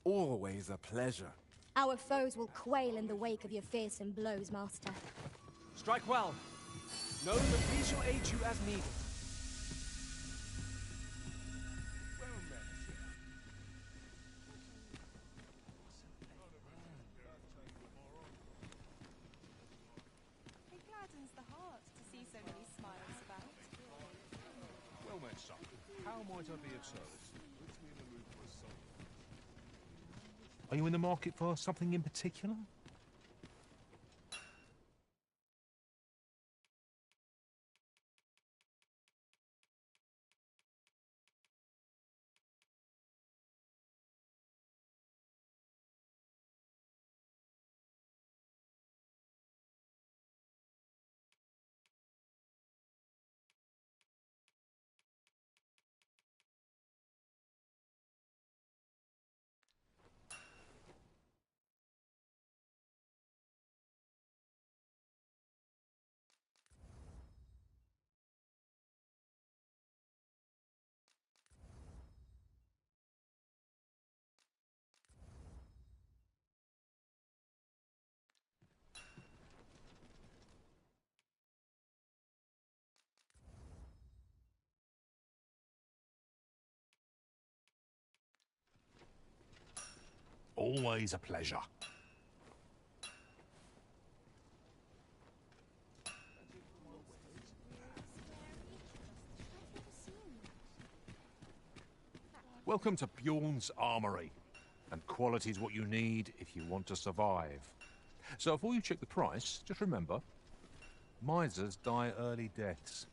Always a pleasure. Our foes will quail in the wake of your fearsome blows, Master. Strike well. Know that we shall aid you as needed. It gladdens the heart to see so many smiles about. Well met, son. How might I be of service? Are you in the market for something in particular? Always a pleasure. Welcome to Bjorn's Armory. And quality's what you need if you want to survive. So before you check the price, just remember, misers die early deaths.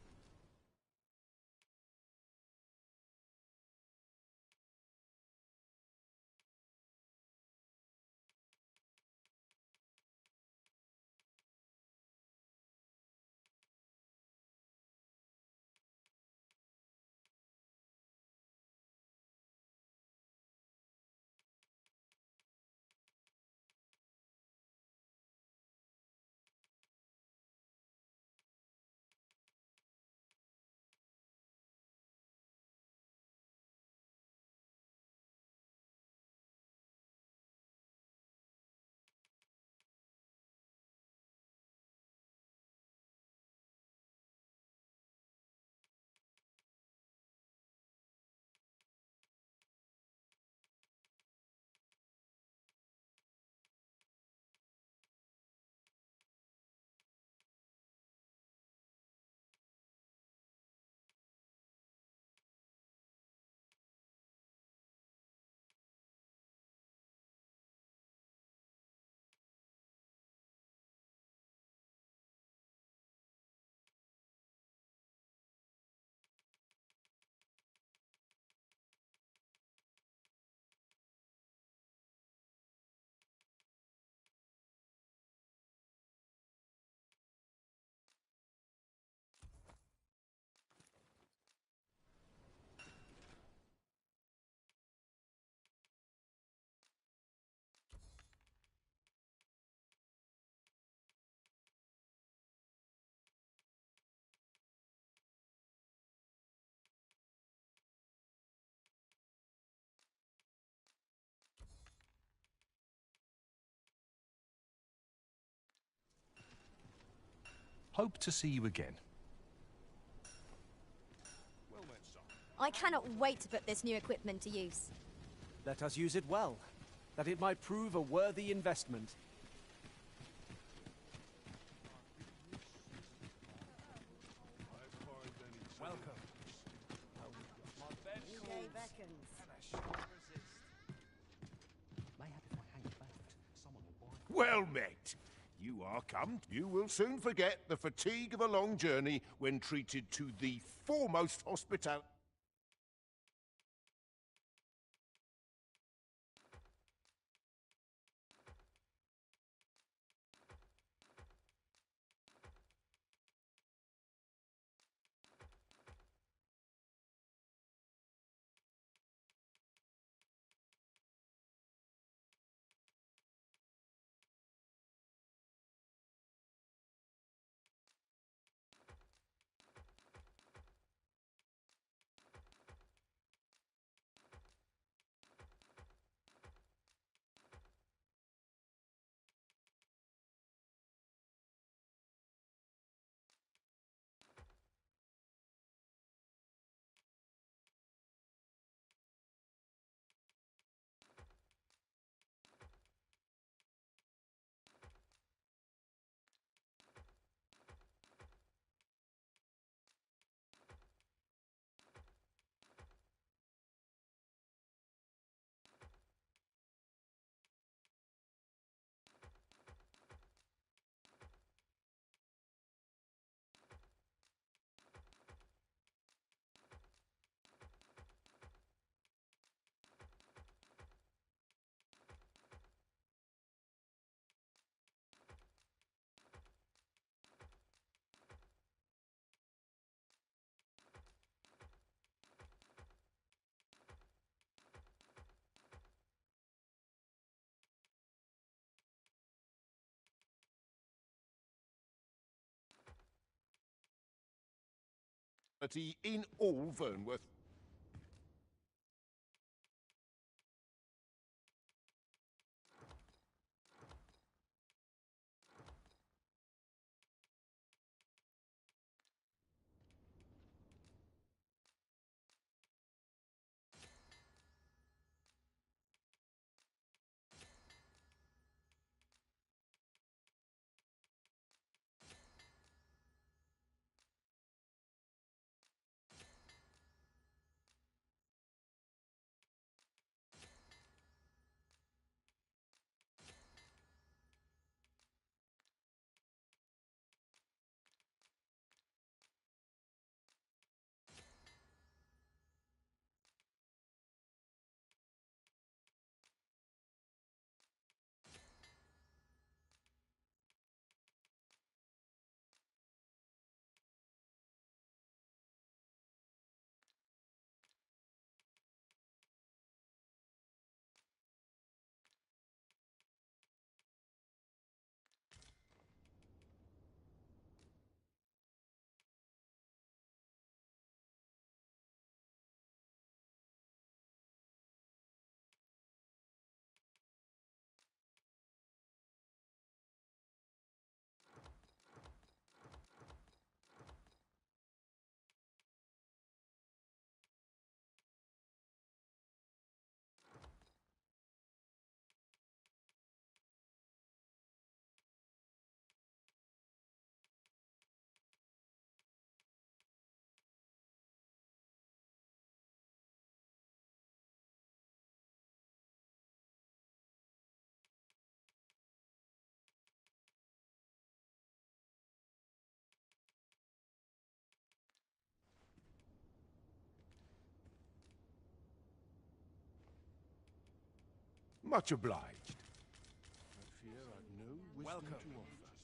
Hope to see you again. I cannot wait to put this new equipment to use. Let us use it well, that it might prove a worthy investment. Welcome. Well met. You are come. You will soon forget the fatigue of a long journey when treated to the foremost hospitality. In all Vernworth. Much obliged. I fear I've no wisdom to offer.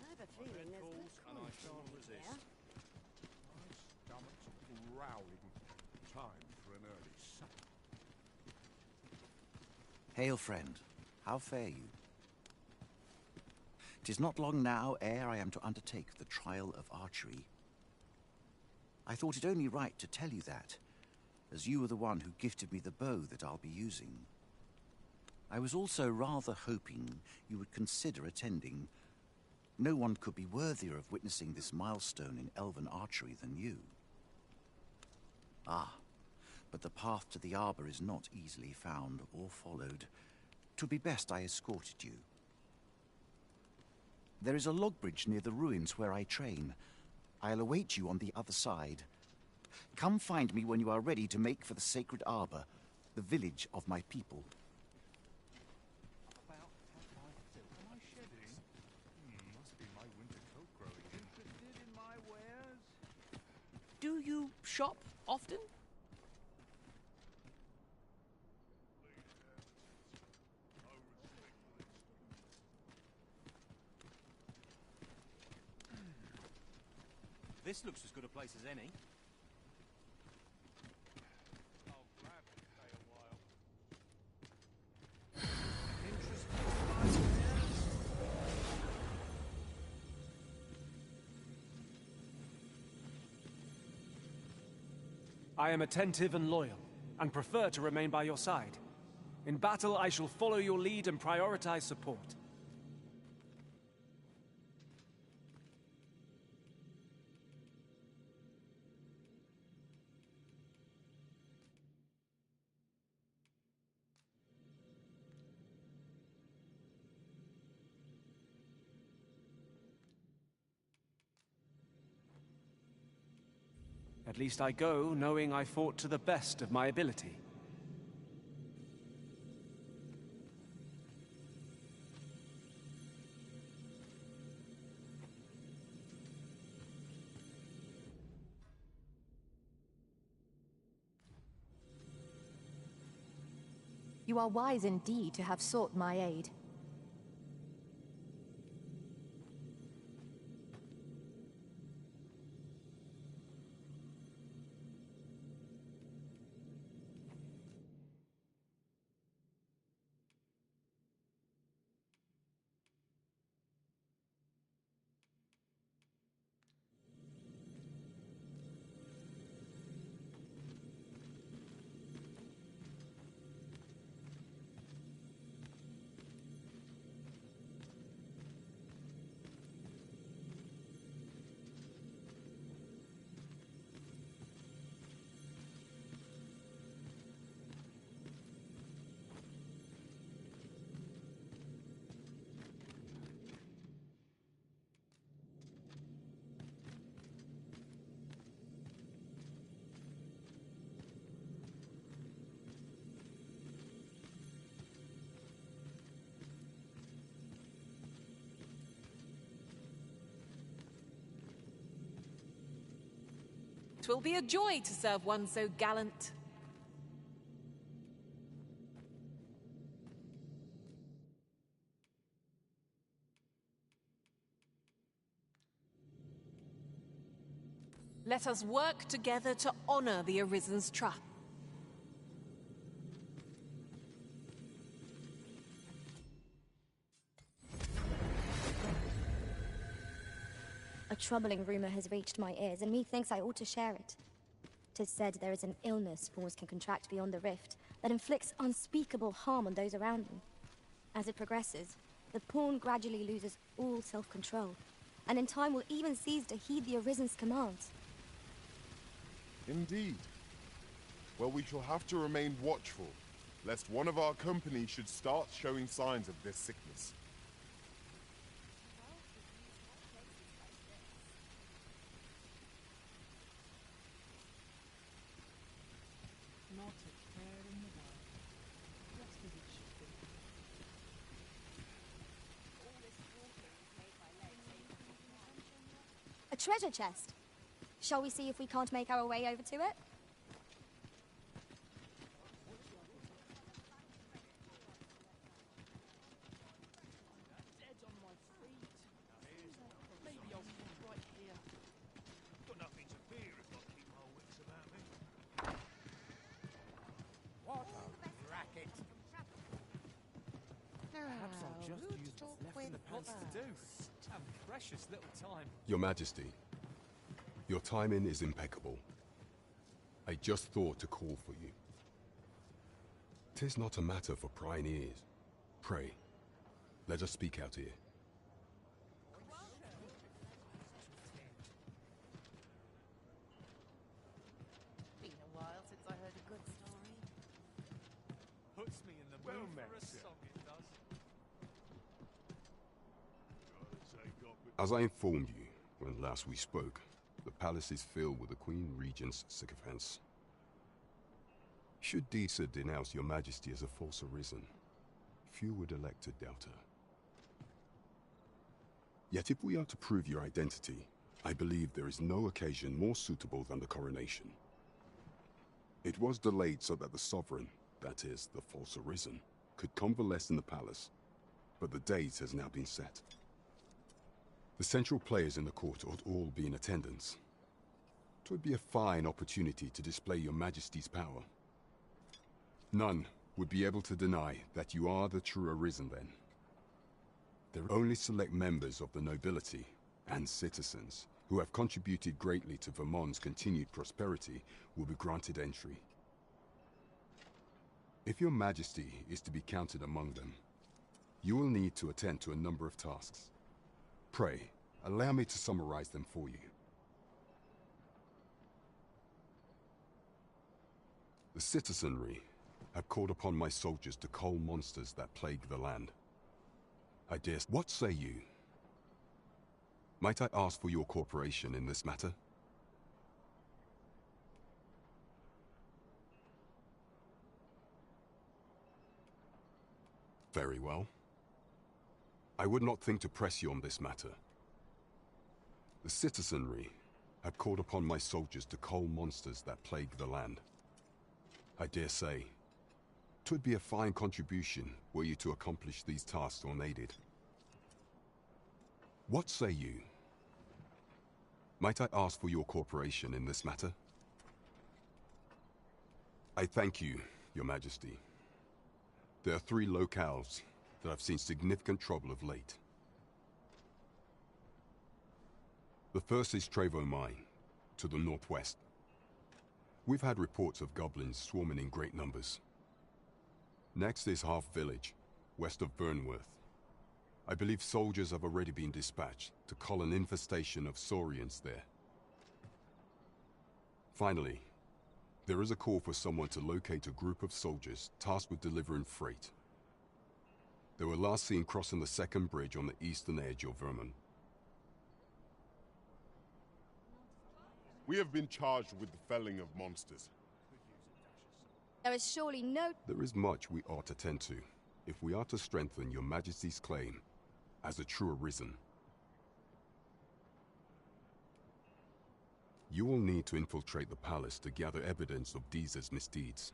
I have a feeling there's good cause here. My stomach's growling. Time for an early supper. Hail, friend. How fare you? 'Tis not long now ere I am to undertake the trial of archery. I thought it only right to tell you that, as you were the one who gifted me the bow that I'll be using. I was also rather hoping you would consider attending. No one could be worthier of witnessing this milestone in elven archery than you. Ah, but the path to the arbor is not easily found or followed. 'Twould be best I escorted you. There is a log bridge near the ruins where I train. I'll await you on the other side. Come find me when you are ready to make for the sacred arbor, the village of my people. Am I shedding? Must be my winter coat growing. Interested in my wares? Do you shop often? This looks as good a place as any. I'll gladly stay a while. I am attentive and loyal, and prefer to remain by your side. In battle, I shall follow your lead and prioritize support. At least I go knowing I fought to the best of my ability. You are wise indeed to have sought my aid. Twill be a joy to serve one so gallant. Let us work together to honor the Arisen's trust. A troubling rumor has reached my ears, and methinks I ought to share it. 'Tis said there is an illness spawns can contract beyond the rift that inflicts unspeakable harm on those around them. As it progresses, the pawn gradually loses all self-control, and in time will even cease to heed the Arisen's commands. Indeed. Well, we shall have to remain watchful, lest one of our company should start showing signs of this sickness. Not a care in the world. Just as it should be. A treasure chest! Shall we see if we can't make our way over to it? just used what's left in the pots to do. Have precious little time. Your Majesty, your timing is impeccable. I just thought to call for you. 'Tis not a matter for prying ears. Pray, let us speak out here. Been a while since I heard a good story. Puts me in the mood for a song, it does. As I informed you when last we spoke, the palace is filled with the Queen Regent's sycophants. Should Disa denounce your Majesty as a false arisen, few would elect to doubt her. Yet if we are to prove your identity, I believe there is no occasion more suitable than the coronation. It was delayed so that the sovereign, that is, the false arisen, could convalesce in the palace, but the date has now been set. The central players in the court ought all be in attendance. 'Twould be a fine opportunity to display your Majesty's power. None would be able to deny that you are the true arisen then. There are only select members of the nobility and citizens who have contributed greatly to Vermont's continued prosperity will be granted entry. If your Majesty is to be counted among them, you will need to attend to a number of tasks. Pray, allow me to summarize them for you. The citizenry have called upon my soldiers to cull monsters that plague the land. I dare... What say you? Might I ask for your cooperation in this matter? Very well. I would not think to press you on this matter. The citizenry have called upon my soldiers to cull monsters that plague the land. I dare say, 'twould be a fine contribution were you to accomplish these tasks unaided. What say you? Might I ask for your cooperation in this matter? I thank you, Your Majesty. There are 3 locales that have seen significant trouble of late. The first is Trevo Mine, to the northwest. We've had reports of goblins swarming in great numbers. Next is Half Village, west of Burnworth. I believe soldiers have already been dispatched to cull an infestation of saurians there. Finally, there is a call for someone to locate a group of soldiers tasked with delivering freight. They were last seen crossing the second bridge on the eastern edge of Vermont. We have been charged with the felling of monsters. There is surely no... There is much we ought to tend to, if we are to strengthen your Majesty's claim as a true arisen. You will need to infiltrate the palace to gather evidence of Disa's misdeeds.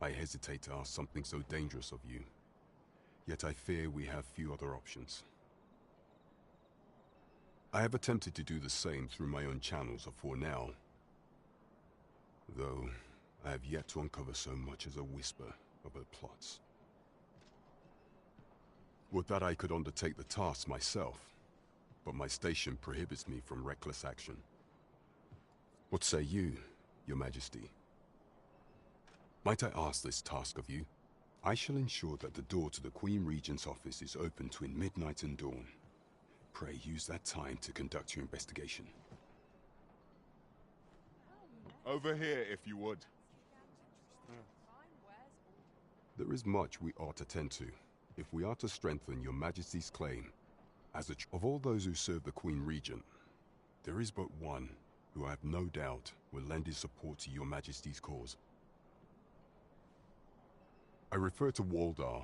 I hesitate to ask something so dangerous of you, yet I fear we have few other options. I have attempted to do the same through my own channels afore now, though I have yet to uncover so much as a whisper of her plots. Would that I could undertake the task myself, but my station prohibits me from reckless action. What say you, Your Majesty? Might I ask this task of you? I shall ensure that the door to the Queen Regent's office is open between midnight and dawn. Pray use that time to conduct your investigation. Over here, if you would. There is much we ought to tend to, if we are to strengthen your Majesty's claim. Of all those who serve the Queen Regent, there is but one who I have no doubt will lend his support to your Majesty's cause. I refer to Waldar,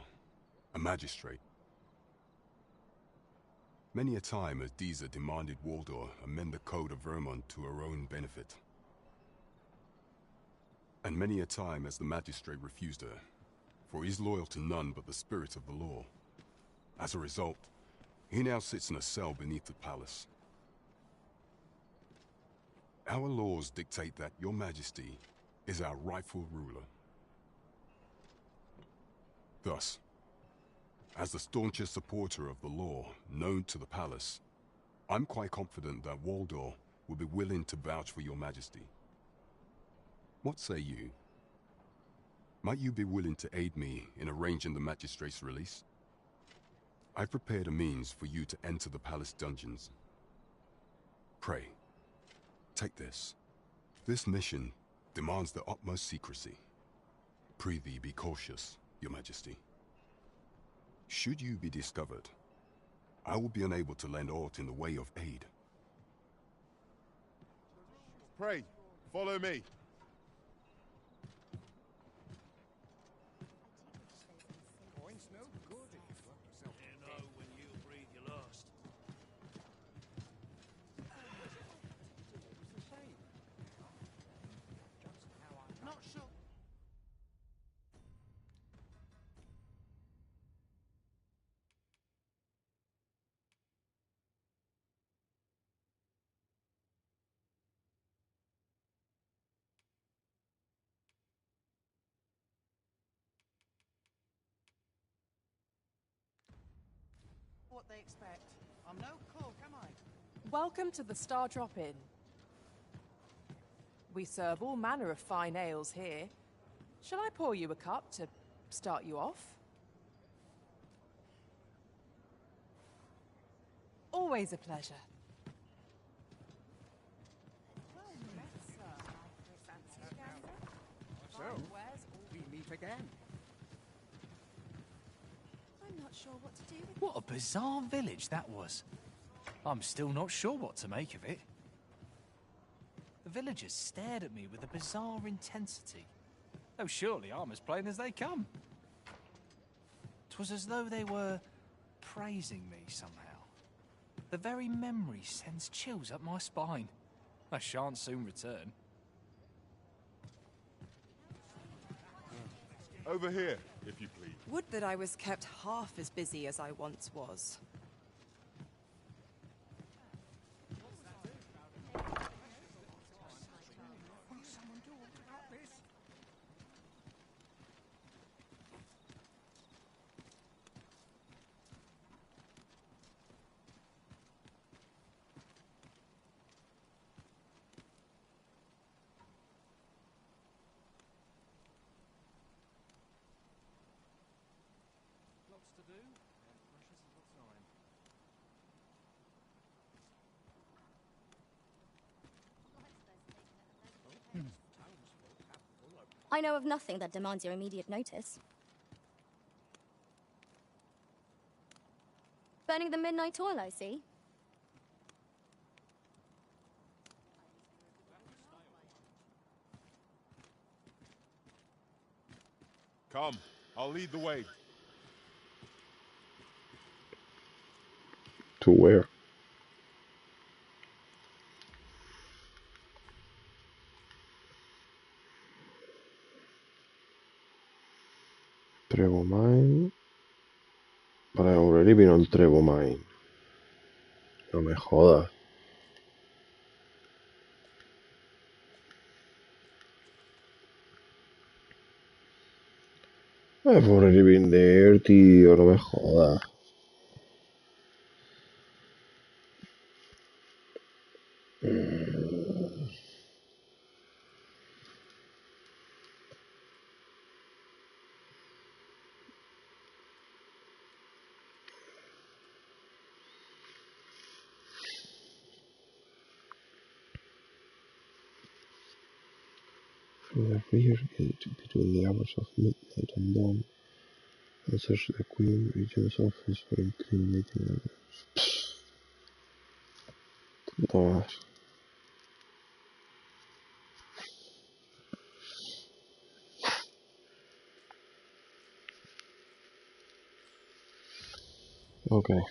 a magistrate. Many a time has Disa demanded Waldar amend the code of Vermont to her own benefit. And many a time has the magistrate refused her, for he is loyal to none but the spirit of the law. As a result, he now sits in a cell beneath the palace. Our laws dictate that your Majesty is our rightful ruler. Thus, As the staunchest supporter of the law known to the palace, I'm quite confident that Waldor will be willing to vouch for your majesty. What say you? Might you be willing to aid me in arranging the magistrate's release? I've prepared a means for you to enter the palace dungeons. Pray, take this. This mission demands the utmost secrecy. Prithee be cautious, your majesty. Should you be discovered, I will be unable to lend aught in the way of aid. Pray, follow me. What they expect. I'm no cook, am I? Welcome to the Star Drop Inn. We serve all manner of fine ales here. Shall I pour you a cup to start you off? Always a pleasure. So, we meet again. I'm not sure what to do with What a bizarre village that was. I'm still not sure what to make of it. The villagers stared at me with a bizarre intensity. Oh, surely I'm as plain as they come. 'Twas as though they were praising me somehow. The very memory sends chills up my spine. I shan't soon return. Over here, if you please. Would that I was kept half as busy as I once was. I know of nothing that demands your immediate notice. Burning the midnight oil, I see. Come, I'll lead the way. To where? Trevo Mine. But I already been on Trevo Mine. No me jodas. I've already been there, tío. No me jodas. From the rear gate between the hours of midnight and dawn, and search the Queen Regent's office for incriminating evidence. Puta. Okay.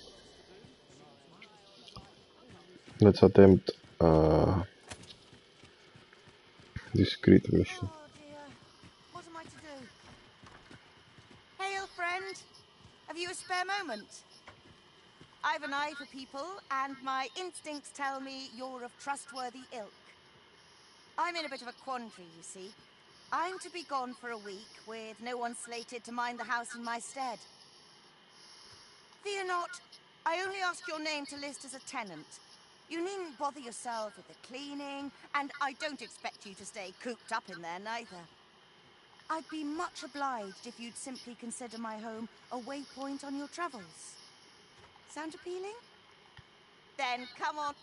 Let's attempt a discreet mission. Oh dear. What am I to do? Hail, friend. Have you a spare moment? I've an eye for people, and my instincts tell me you're of trustworthy ilk. I'm in a bit of a quandary, you see. I'm to be gone for a week, with no one slated to mind the house in my stead. Fear not. I only ask your name to list as a tenant. You needn't bother yourself with the cleaning, and I don't expect you to stay cooped up in there neither. I'd be much obliged if you'd simply consider my home a waypoint on your travels. Sound appealing? Then come on.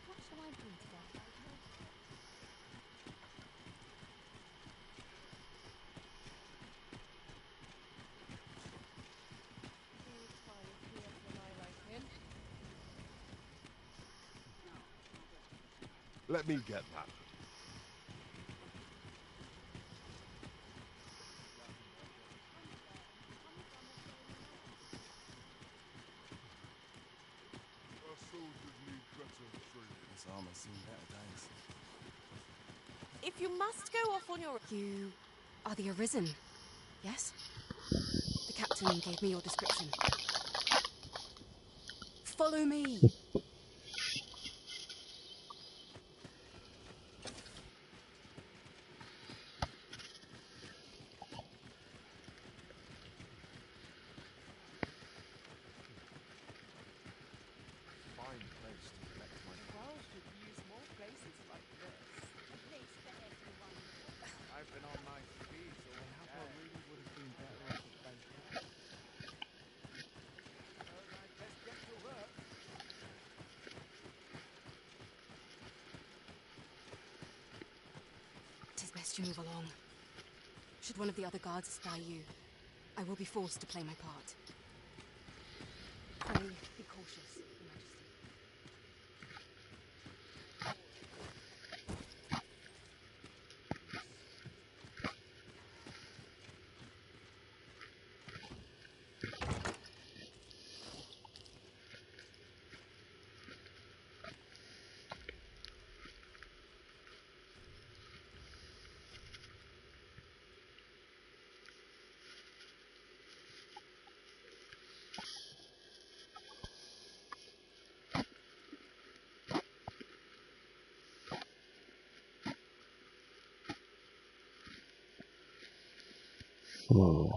What shall I do today? Let me get that. This armor's seen better days. If you must go off on your... You are the Arisen, yes? The captain gave me your description. Follow me! Fine place to collect my... The world could use more places like this. A place for everyone. I've been on my feet all day. I really would have been better off at base. Alright, let's get to work. Tis best you move along. Should one of the other guards spy you, I will be forced to play my part. Pray, be cautious, Your Majesty. Hmm.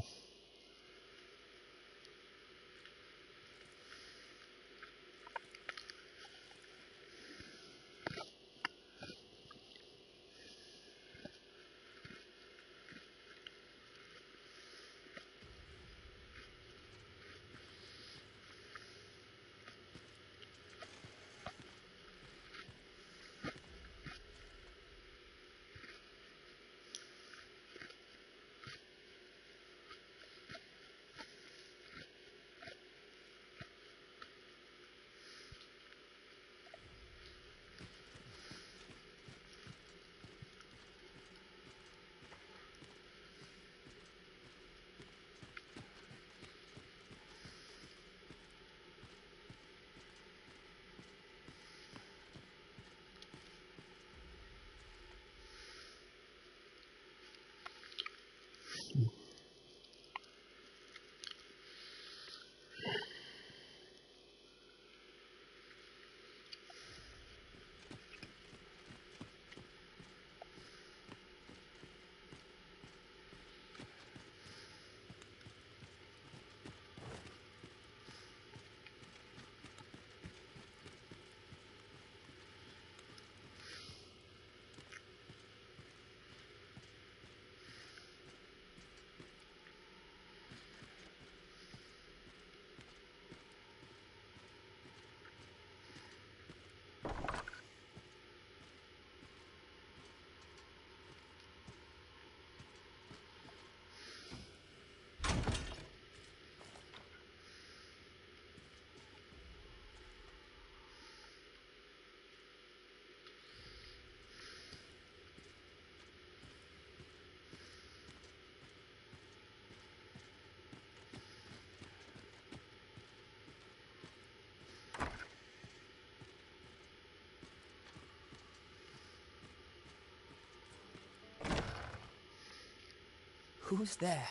Who's there?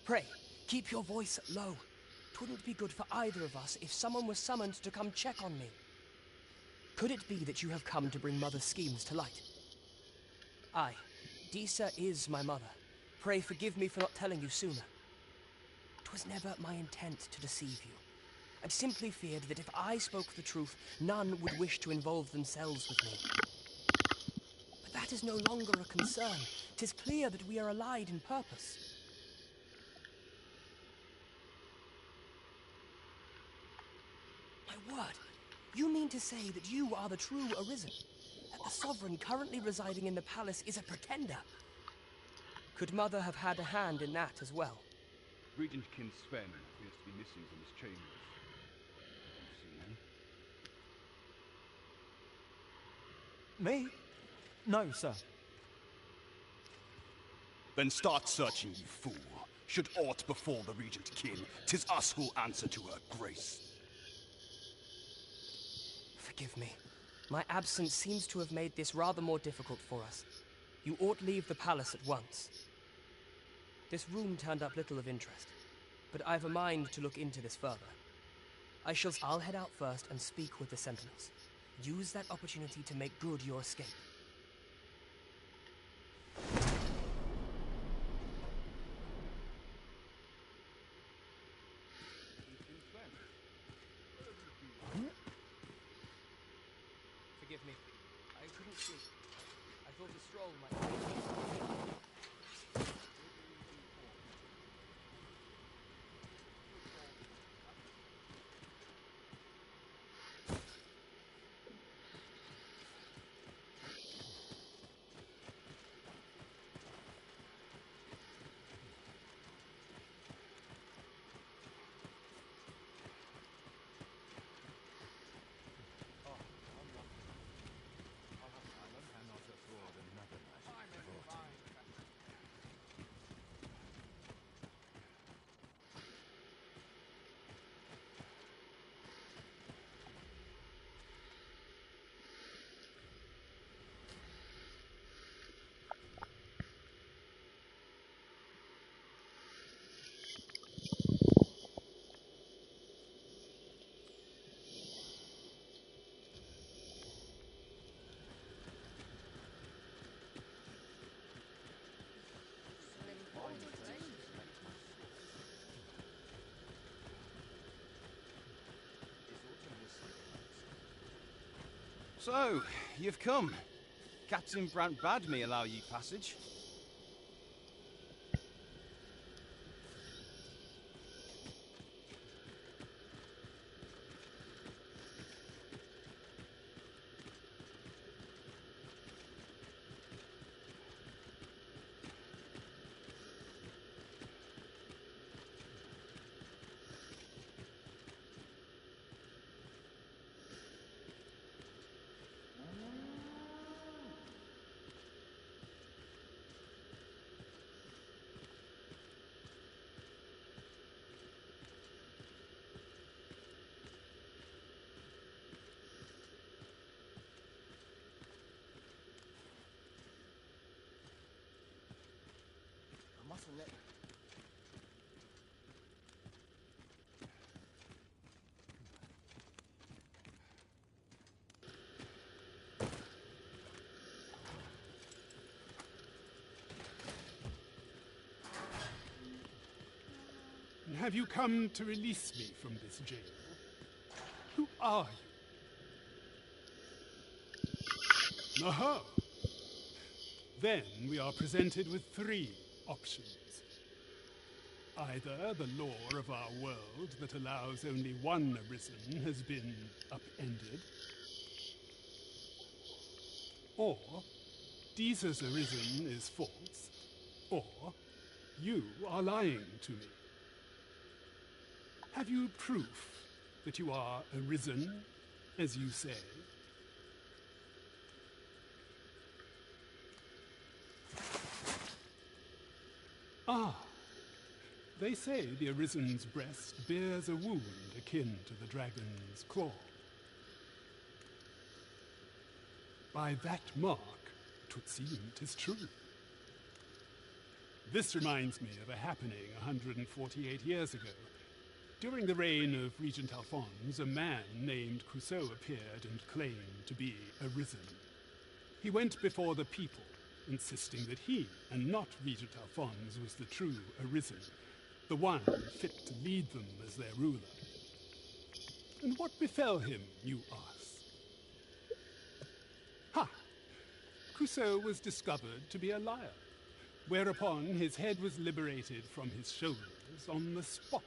Pray, keep your voice low. 'Twouldn't be good for either of us if someone was summoned to come check on me. Could it be that you have come to bring Mother's schemes to light? Aye, Disa is my mother. Pray forgive me for not telling you sooner. 'Twas never my intent to deceive you. I simply feared that if I spoke the truth, none would wish to involve themselves with me. But that is no longer a concern. 'Tis clear that we are allied in purpose. My word, you mean to say that you are the true Arisen? That the Sovereign currently residing in the palace is a pretender? Could Mother have had a hand in that as well? Regent Kin Sven appears to be missing from his chambers. Have you seen him? Me? No, sir. Then start searching, you fool. Should aught befall the Regent Kin, 'tis us who'll answer to her grace. Forgive me. My absence seems to have made this rather more difficult for us. You ought leave the palace at once. This room turned up little of interest, but I've a mind to look into this further. I'll head out first and speak with the sentinels. Use that opportunity to make good your escape. Forgive me. I couldn't sleep. I thought a stroll might... So, you've come. Captain Brant bade me allow you passage. Mustn't let... Have you come to release me from this jail? Who are you? Aha! Then we are presented with three options. Either the law of our world that allows only one Arisen has been upended, or Disa's Arisen is false, or you are lying to me. Have you proof that you are Arisen, as you say? Ah, they say the Arisen's breast bears a wound akin to the dragon's claw. By that mark, 'twould seem 'tis true. This reminds me of a happening 148 years ago. During the reign of Regent Alphonse, a man named Crusoe appeared and claimed to be arisen. He went before the people, insisting that he, and not Regent Alphonse, was the true arisen, the one fit to lead them as their ruler. And what befell him, you ask? Ha! Crusoe was discovered to be a liar, whereupon his head was liberated from his shoulders on the spot.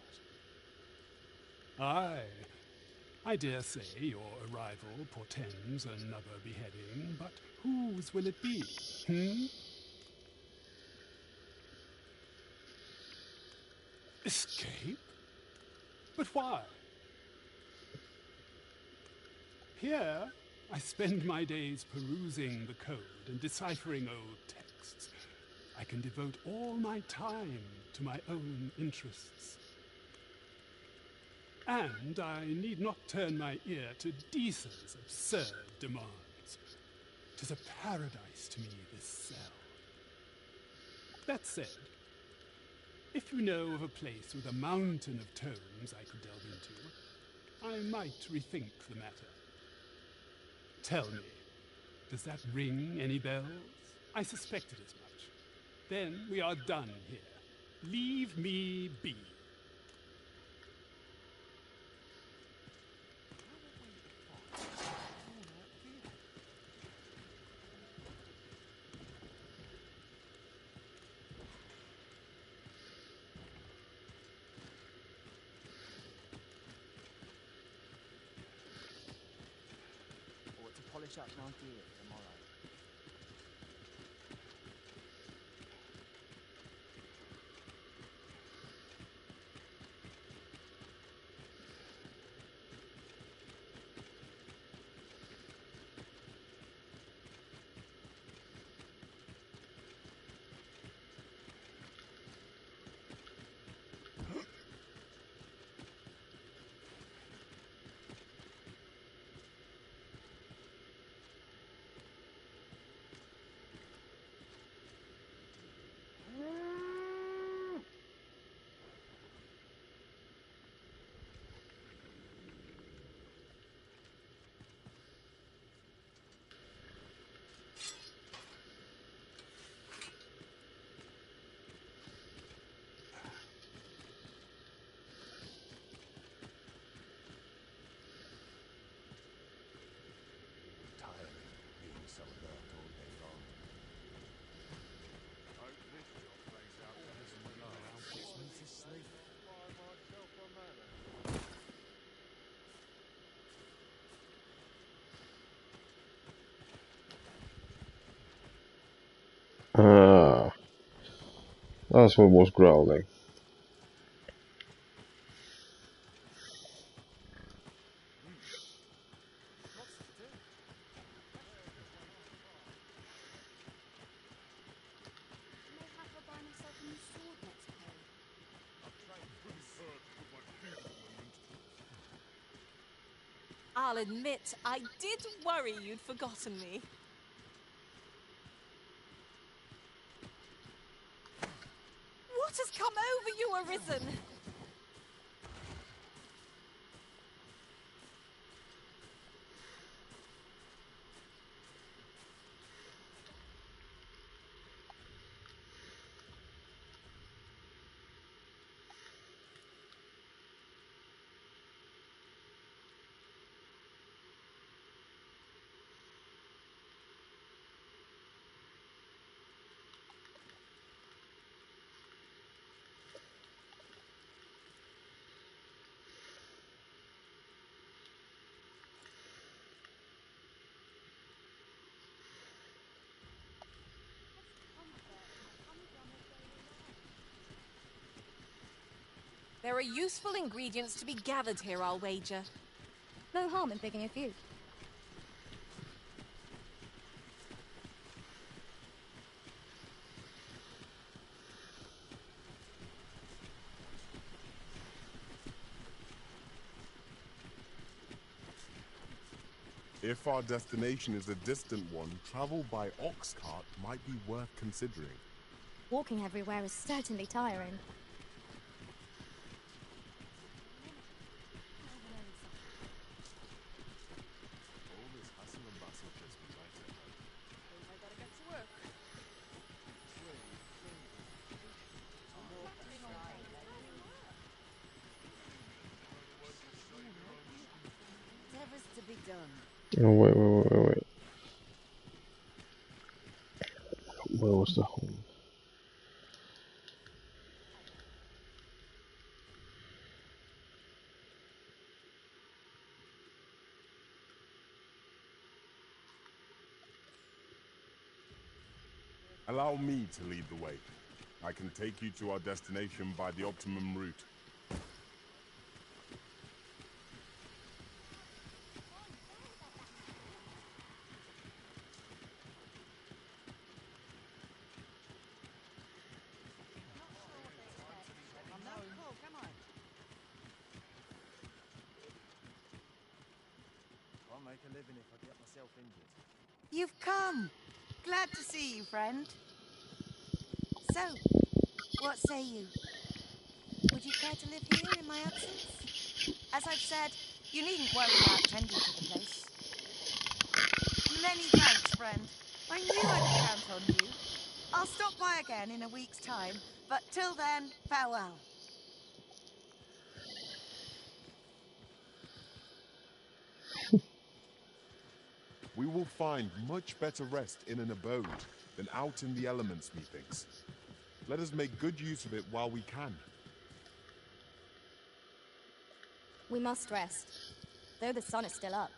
Aye, I dare say your arrival portends another beheading, but whose will it be, Escape? But why? Here, I spend my days perusing the code and deciphering old texts. I can devote all my time to my own interests. And I need not turn my ear to Deesa's absurd demands. 'Tis a paradise to me, this cell. That said, if you know of a place with a mountain of tomes I could delve into, I might rethink the matter. Tell me, does that ring any bells? I suspected as much. Then we are done here. Leave me be. Or to polish up my gear tomorrow. Ah, that's what was growling. I'll admit, I did worry you'd forgotten me. What has come over you, Arisen? There are useful ingredients to be gathered here, I'll wager. No harm in picking a few. If our destination is a distant one, travel by ox cart might be worth considering. Walking everywhere is certainly tiring. All this hustle and bustle gets me right at home. I gotta get to work. Whatever's to be done. Oh, wait. Where was the home? Allow me to lead the way. I can take you to our destination by the optimum route. I'll make a living if I get myself injured. You've come. Glad to see you, friend. So, what say you? Would you care to live here in my absence? As I've said, you needn't worry about tending to the place. Many thanks, friend. I knew I could count on you. I'll stop by again in a week's time, but till then, farewell. We will find much better rest in an abode than out in the elements, methinks. Let us make good use of it while we can. We must rest, though the sun is still up.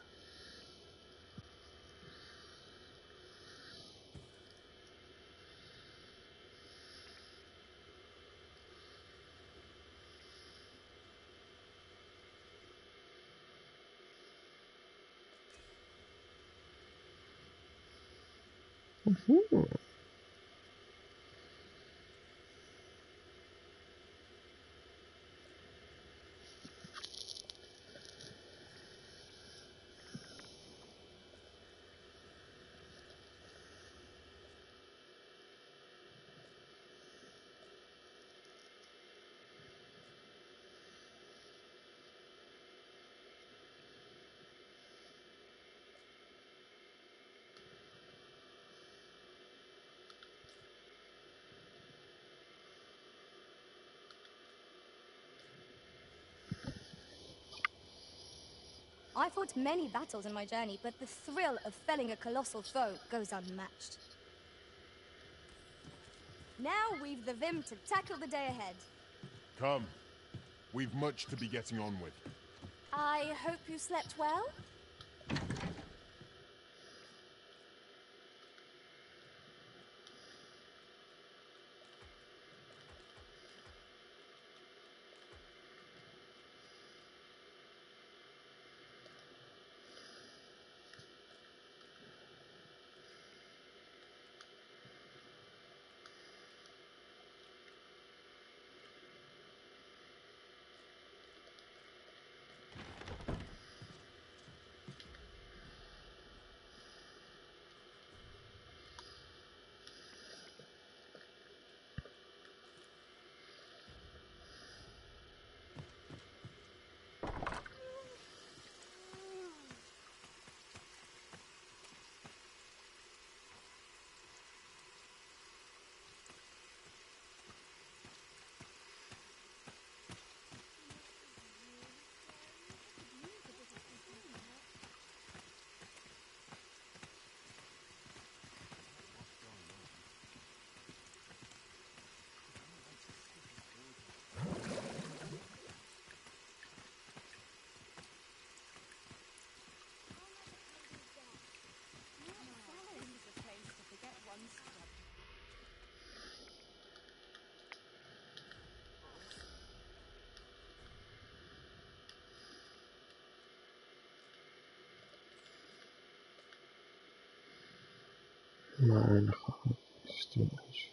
I fought many battles in my journey, but the thrill of felling a colossal foe goes unmatched. Now we've the vim to tackle the day ahead. Come. We've much to be getting on with. I hope you slept well? Mijn storage.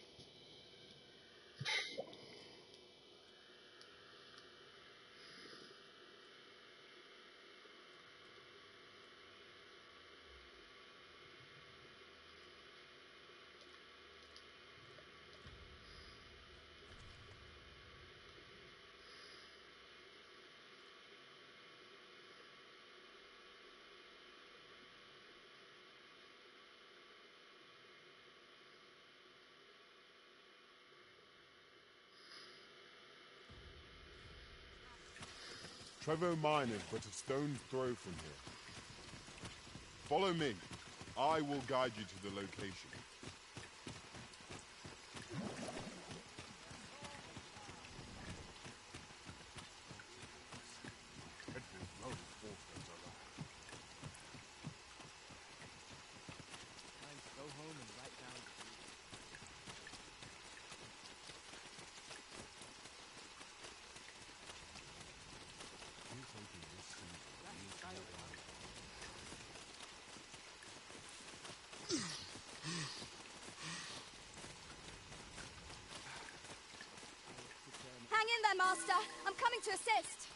Trevo Mine is but a stone's throw from here. Follow me. I will guide you to the location. Go home and write down the view. Hang in there, Master. I'm coming to assist.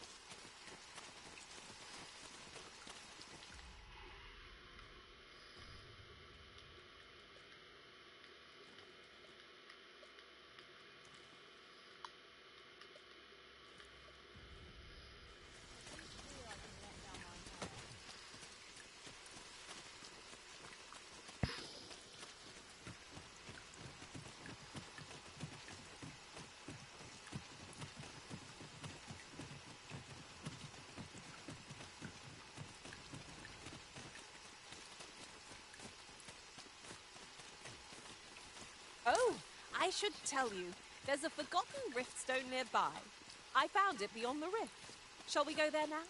Oh, I should tell you. There's a forgotten rift stone nearby. I found it beyond the rift. Shall we go there now?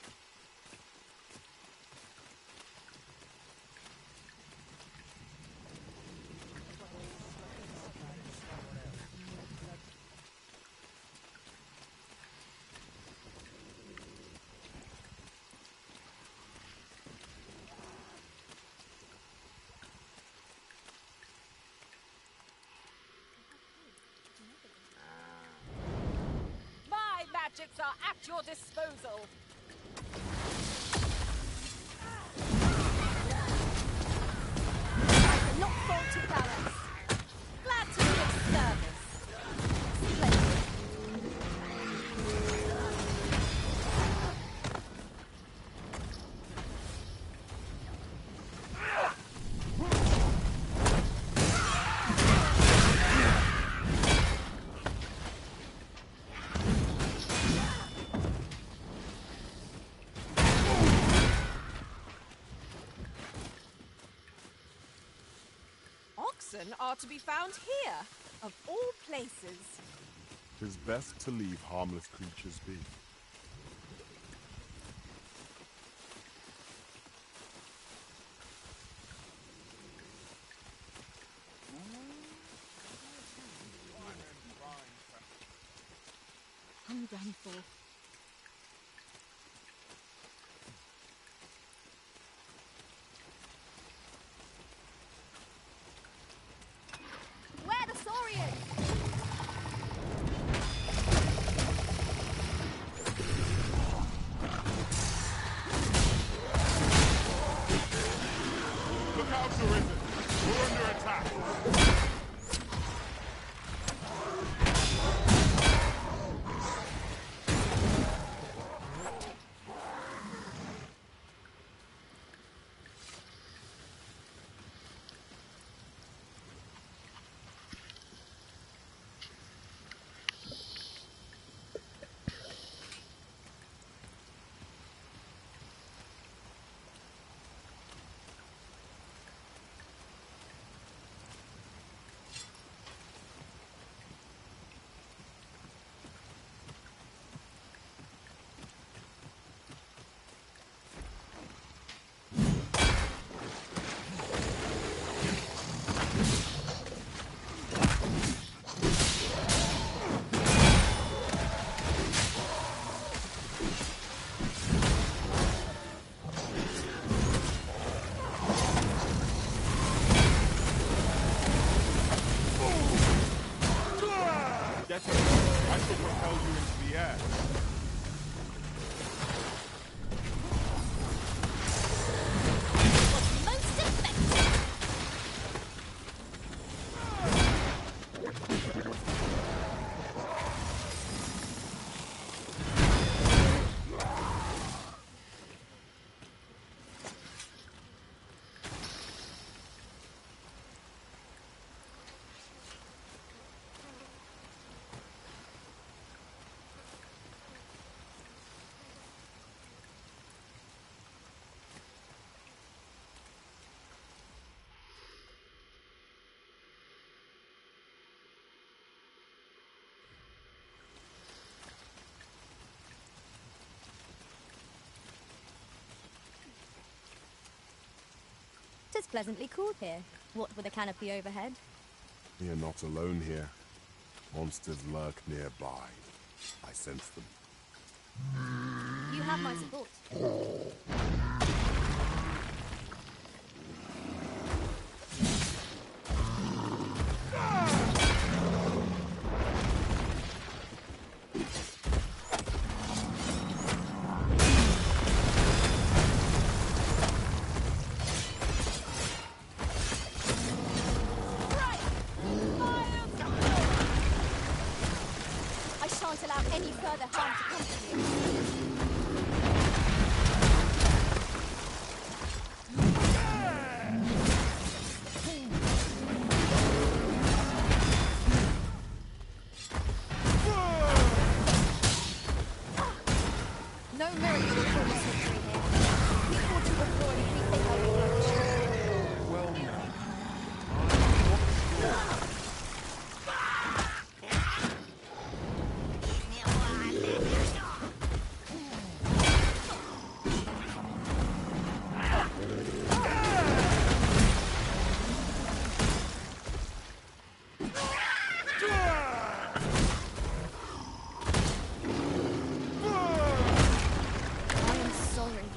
My magics are at your disposal. I cannot fault your prowess. Glad to be of service. Oxen are to be found here, of all places. 'Tis best to leave harmless creatures be. I'm done for. Where the Saurians? Look out, Arisen! We're under attack! Get him! I shall propel you into the air. Most effective. pleasantly cool here, what with a canopy overhead. We are not alone here. Monsters lurk nearby. I sense them. You have my support. I shan't allow any further harm to come to you. No miracle will bring us victory here. We ought to withdraw and rethink our approach. Well now. I am sorry.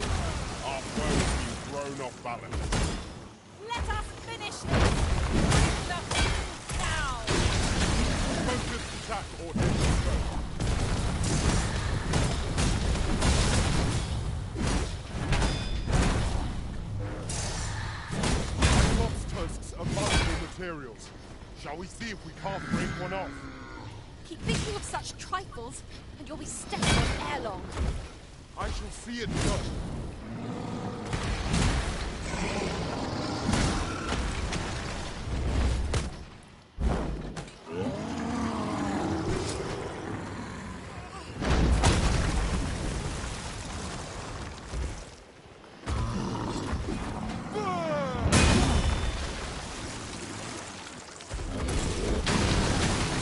Our foe has been thrown off balance. Let us finish this! Bring the fiends down! Focused attack or hit the foe. Cyclops tusks are valuable materials. Shall we see if we can't break one off? Keep thinking of such trifles, and you'll be stepping on air long. I shall see it done.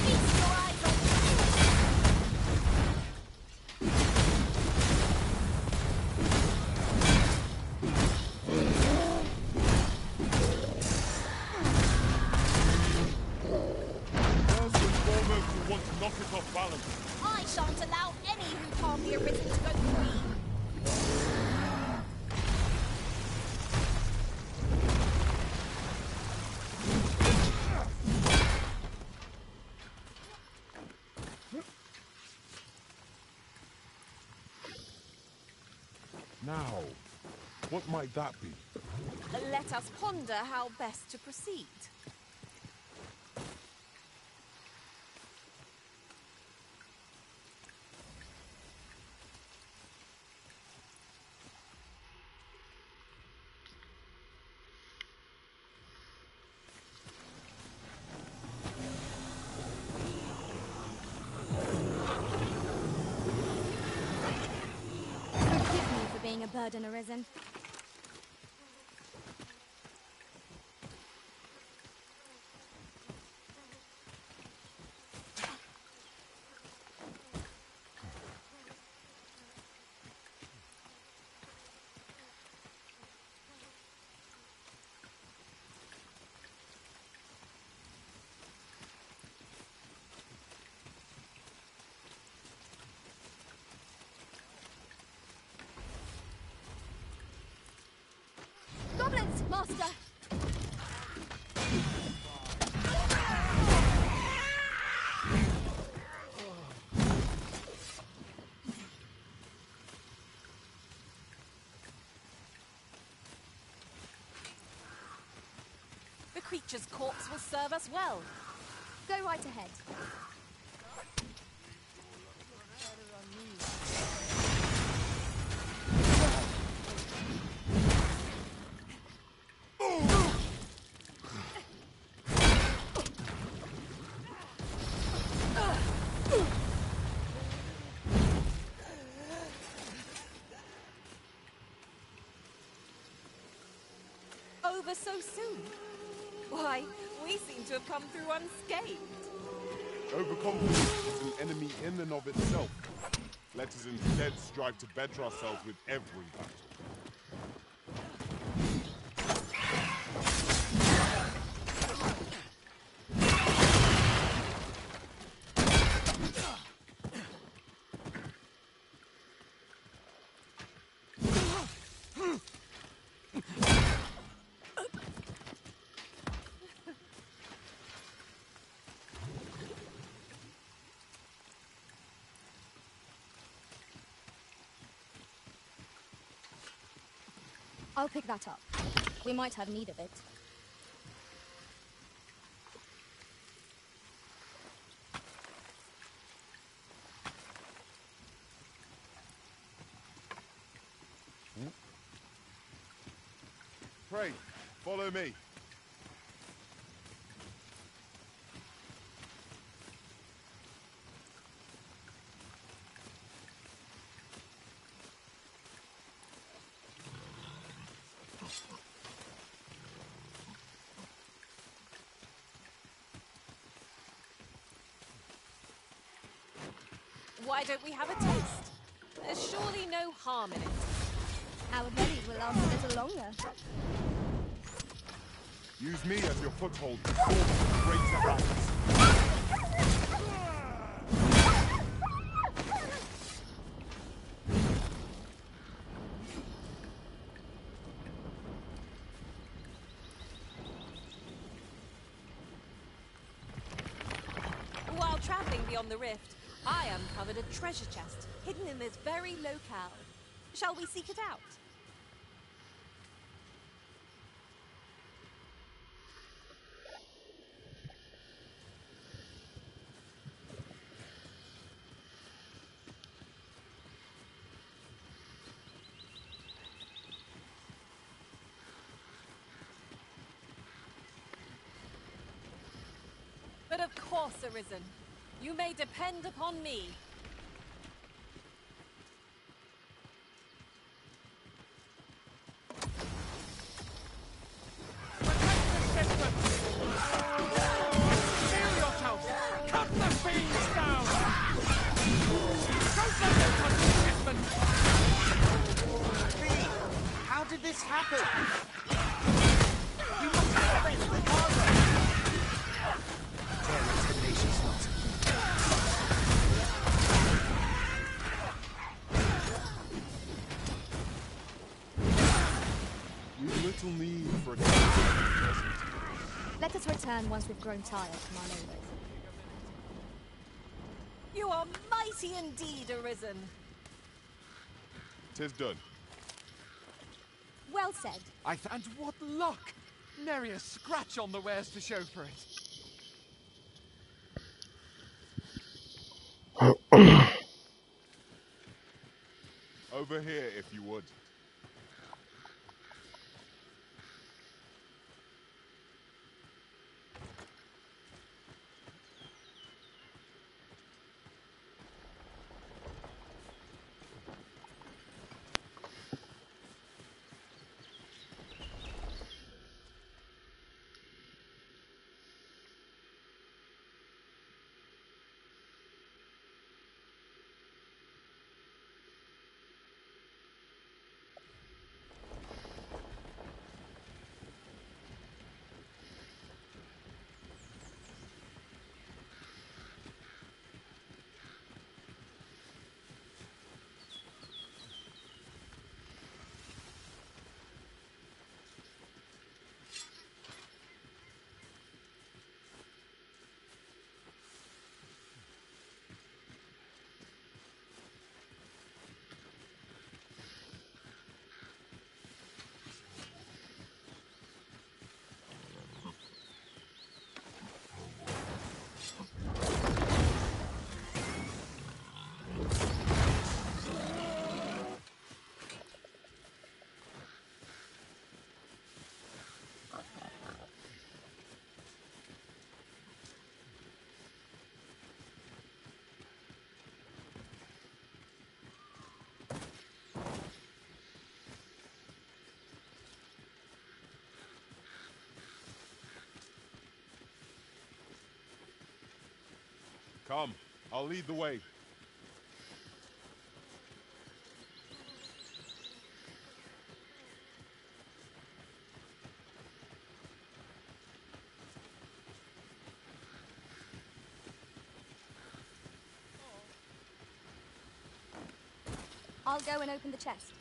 Feast your eyes on First and foremost, we want to knock it off balance. I shan't allow any who harm the Arisen to go free. Now, what might that be? Let us ponder how best to proceed. Forgive me for being a burden, Arisen. Goblins, Master! The creature's corpse will serve us well. Go right ahead. Over so soon? Why, we seem to have come through unscathed. Overconfidence is an enemy in and of itself. Let us instead strive to better ourselves with every battle. I'll pick that up. We might have need of it. Pray, follow me. Why don't we have a taste? There's surely no harm in it. Our bellies will last a little longer. Use me as your foothold before the greater heights. While traveling beyond the rift, I uncovered a treasure chest hidden in this very locale. Shall we seek it out? But of course, Arisen. You may depend upon me. Cut the fiends down! Don't let them touch the shipment! Fee, how did this happen? You must have prevented the cargo. Their intimidation slot. We've little need for a present. Let us return once we've grown tired from our labours. You are mighty indeed, Arisen. 'Tis done. Well said. And what luck! Nary a scratch on the wares to show for it. Over here, if you would. Come, I'll lead the way. I'll go and open the chest.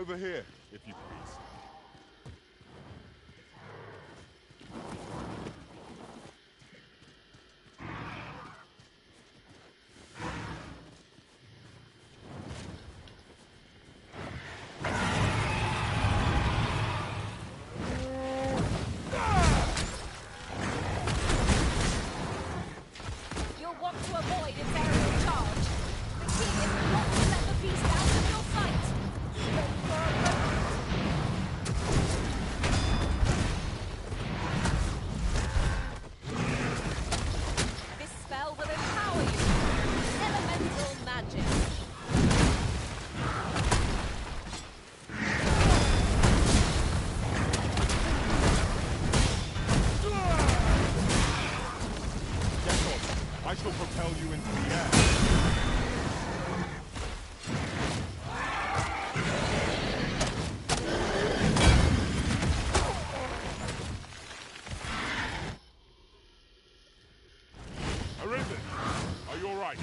Over here, if you please. You'll want to avoid its aerial charge. The key is not to let the beast out of your sight. Even for a moment. This spell will empower you. Elemental magic. I shall propel you into the air. Arisen, are you all right?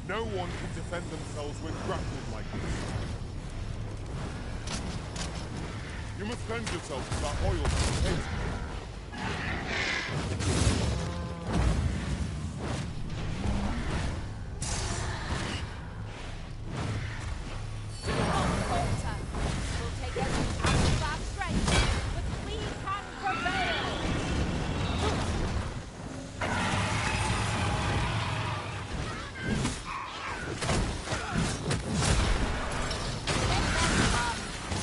No one can defend themselves when grappled like this. You must cleanse yourself with that oil from the case. Do not falter. We'll take every ounce of our strength, but we can prevail.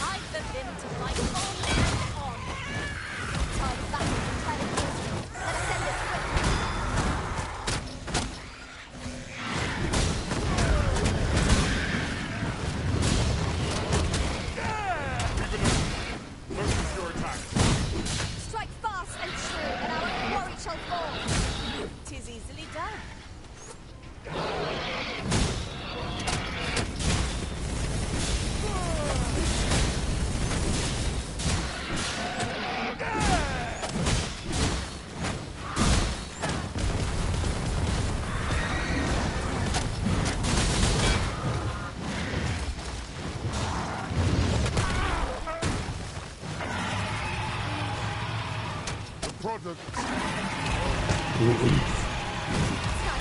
Hide the limb to fight on and on. Time back to tell it history. Let us end this quickly. Focus your attack. Strike fast and true, and our quarry shall fall. 'Tis easily done. The product. Stand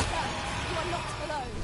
firm. You are not alone.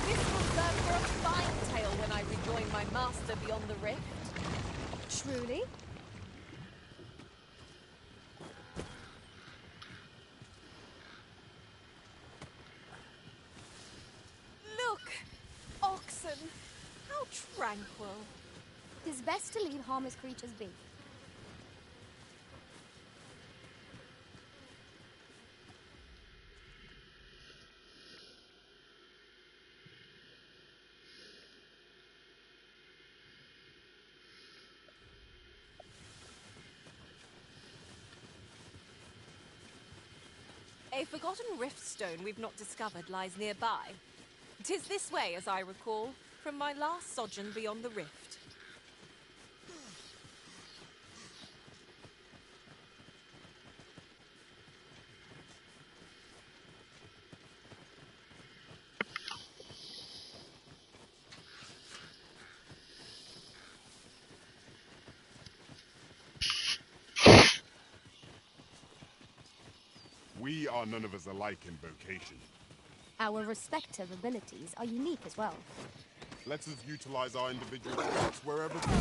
This will serve for a fine tale when I rejoin my master beyond the rift. Truly? Look! Oxen! How tranquil. 'Tis best to leave harmless creatures be. A forgotten rift stone we've not discovered lies nearby. 'Tis this way, as I recall, from my last sojourn beyond the rift. are none of us alike in vocation. Our respective abilities are unique as well. Let us utilize our individual strengths wherever possible.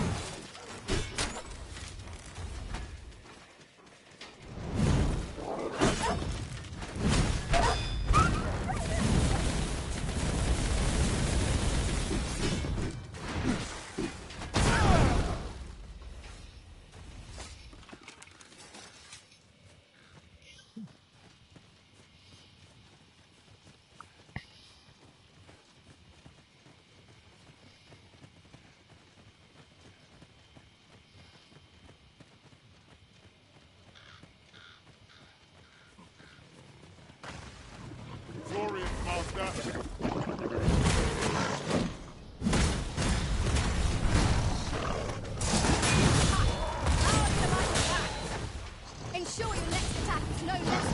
Glorious, Master! Ensure your next attack is no less.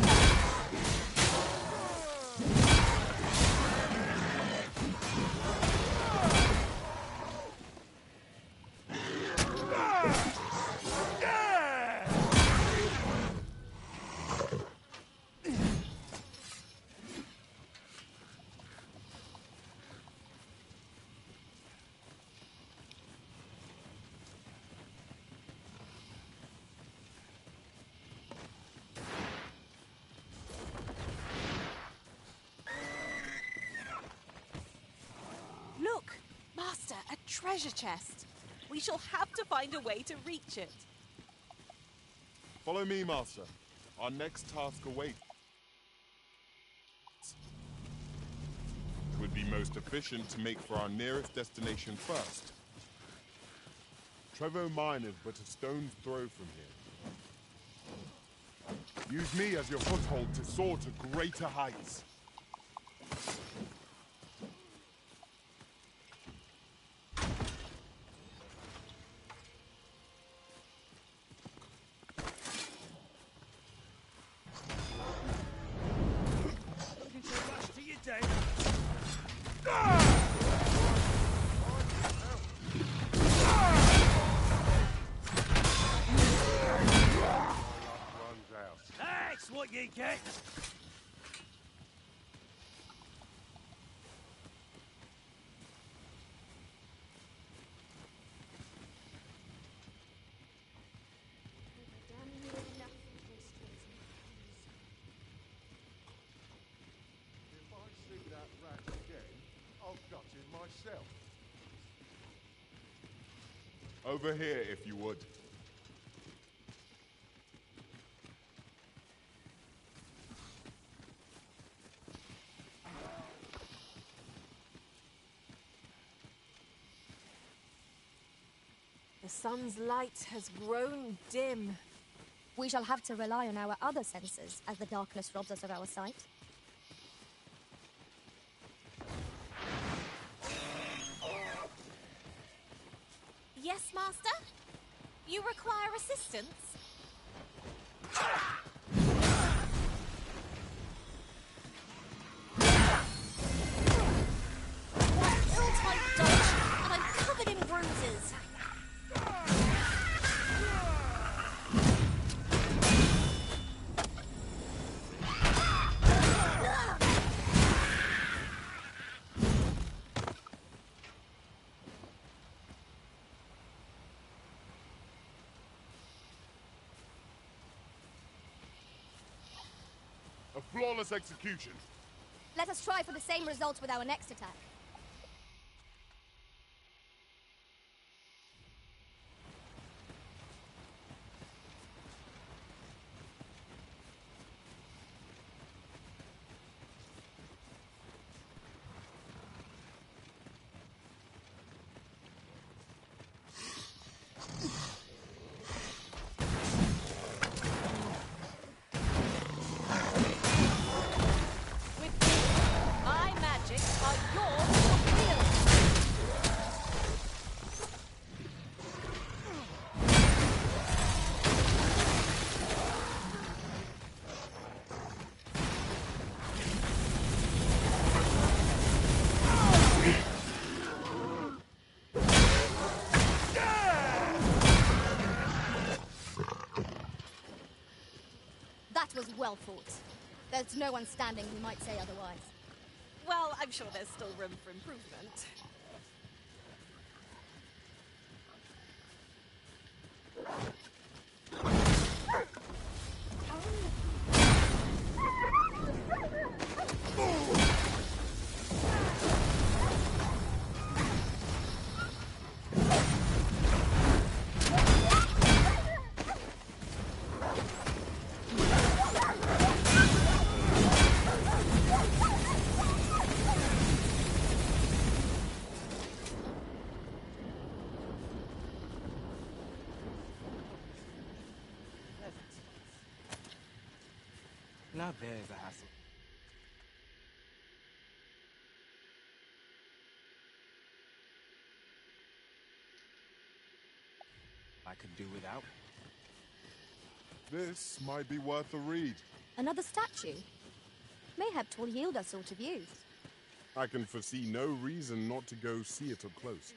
Look, Master, a treasure chest. We shall have to find a way to reach it. Follow me, Master. Our next task awaits. It would be most efficient to make for our nearest destination first. Trevo Mine is but a stone's throw from here. Use me as your foothold to soar to greater heights. That's what you get! If I see that rat again, I'll gut him myself. Over here, if you would. The sun's light has grown dim. We shall have to rely on our other senses as the darkness robs us of our sight. Yes, Master? You require assistance? What ill-timed dodge, and I'm covered in bruises. A flawless execution. Let us try for the same result with our next attack. My magic are yours to wield. That was well fought. There's no one standing who might say otherwise. Well, I'm sure there's still room for improvement. Now there's a hassle. I could do without. This might be worth a read. Another statue? Mayhap 'twill yield us all to views. I can foresee no reason not to go see it up close.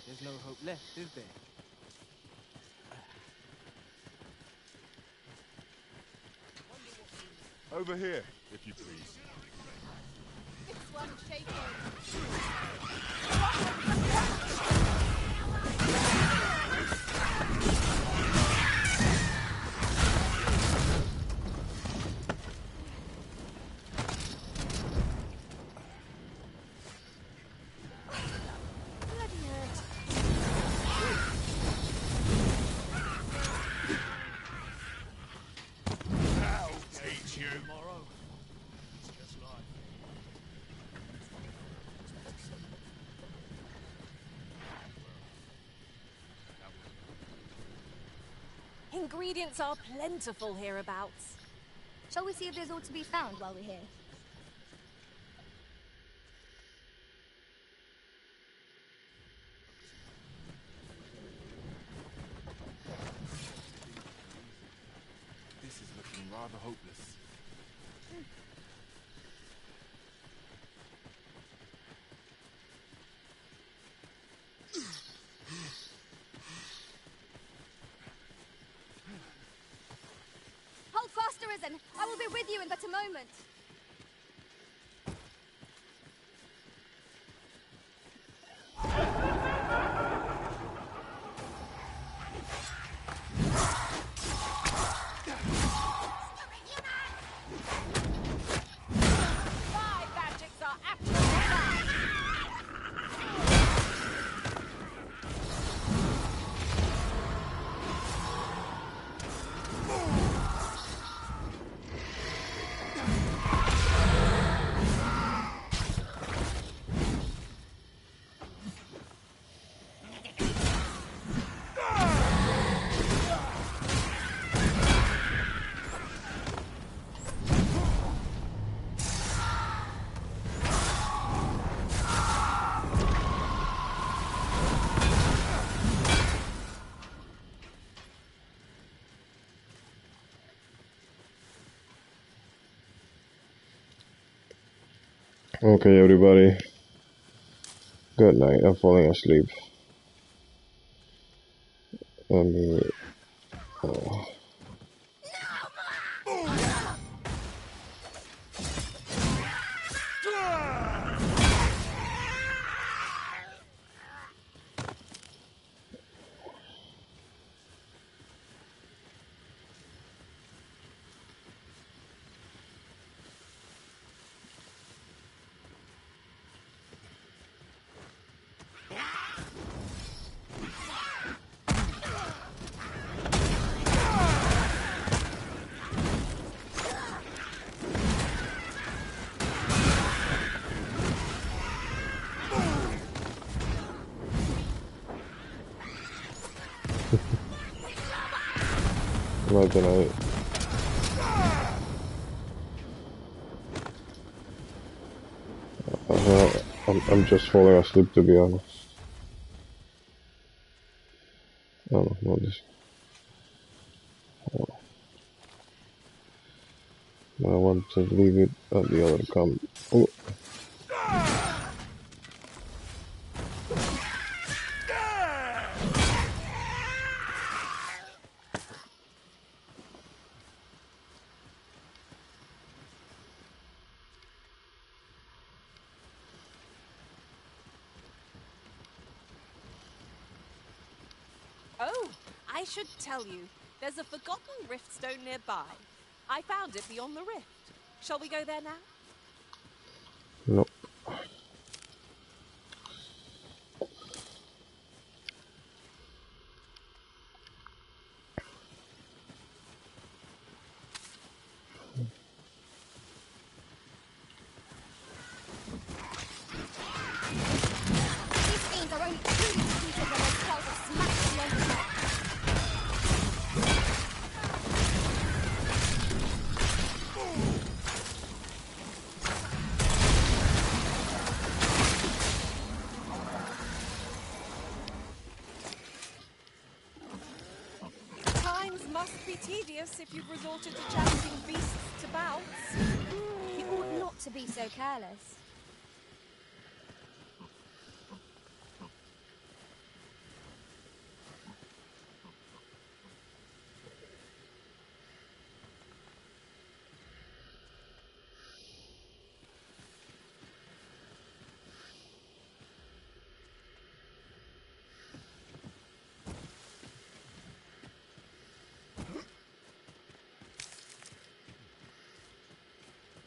There's no hope left, is there? Over here, if you please. This one's shaking. Ingredients are plentiful hereabouts. Shall we see if there's aught to be found while we're here? This is looking rather hopeless. Hold fast, Arisen! I will be with you in but a moment! My magics are absolutely Okay, everybody. Good night. I'm falling asleep. Let me. Not tonight. I'm just falling asleep, to be honest. Oh no, not this. Oh. I want to leave it at the other camp. Oh. Oh, I should tell you. There's a forgotten rift stone nearby. I found it beyond the rift. Shall we go there now? No. These fiends are only truly defeated when their tails are smashed beyond the net. Times must be tedious if you've resorted to challenging beasts to bouts. You ought not to be so careless.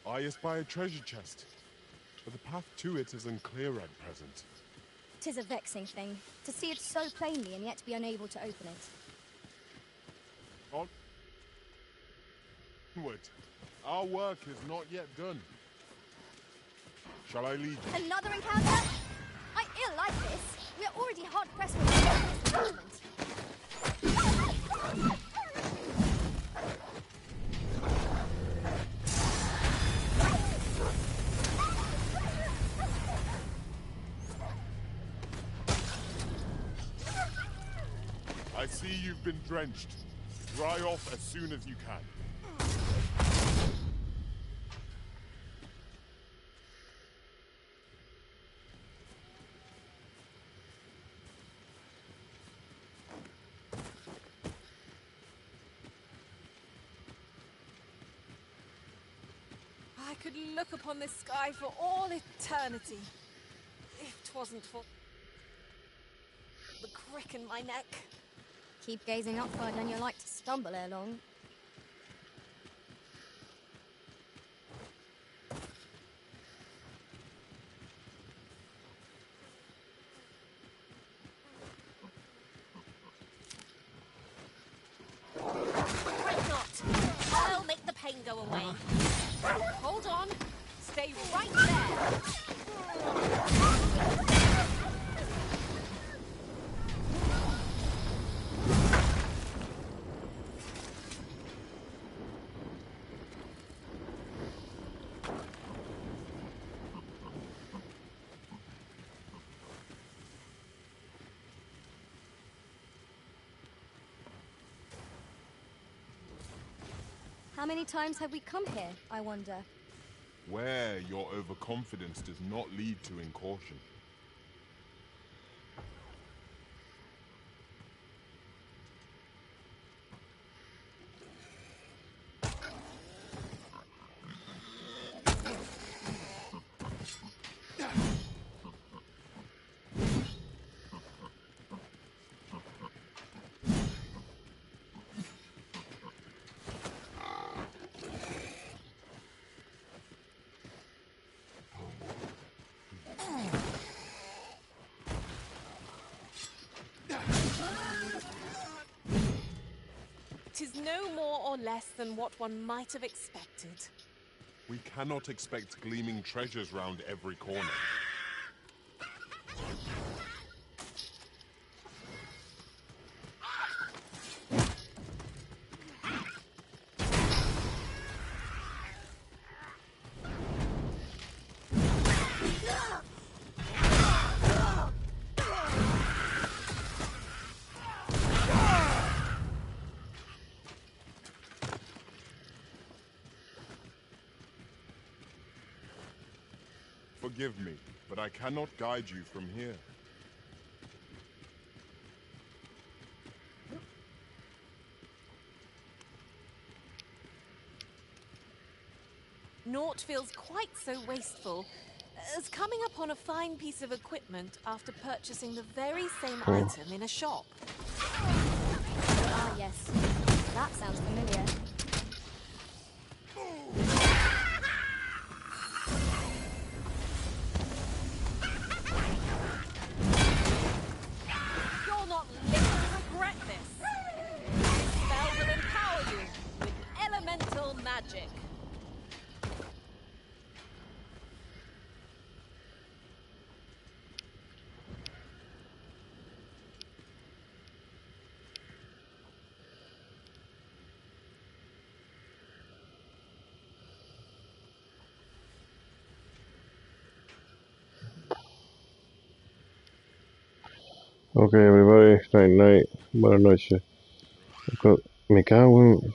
I espy a treasure chest, but the path to it is unclear at present. 'Tis a vexing thing, to see it so plainly and yet be unable to open it. Onward. Our work is not yet done. Shall I lead you? Another encounter? I ill like this. We are already hard pressed with this moment. I see you've been drenched. Dry off as soon as you can. I could look upon this sky for all eternity. If 'twasn't for the crick in my neck. Keep gazing upward and you're like to stumble ere long. Fret not. I'll make the pain go away. Hold on. Stay right there. How many times have we come here, I wonder? Where your overconfidence does not lead to incaution. Tis no more or less than what one might have expected. We cannot expect gleaming treasures round every corner. Forgive me, but I cannot guide you from here. Naught feels quite so wasteful as coming upon a fine piece of equipment after purchasing the very same item in a shop. Ah, yes. That sounds familiar. You're not living to regret this. This spell will empower you with elemental magic. Okay, everybody. Night night. Buenas noches. Me cago en...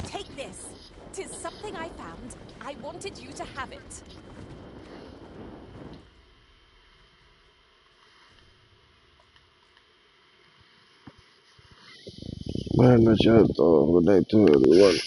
Take this. 'Tis something I found. I wanted you to have it. Buenas noches a todos. Good night to everyone.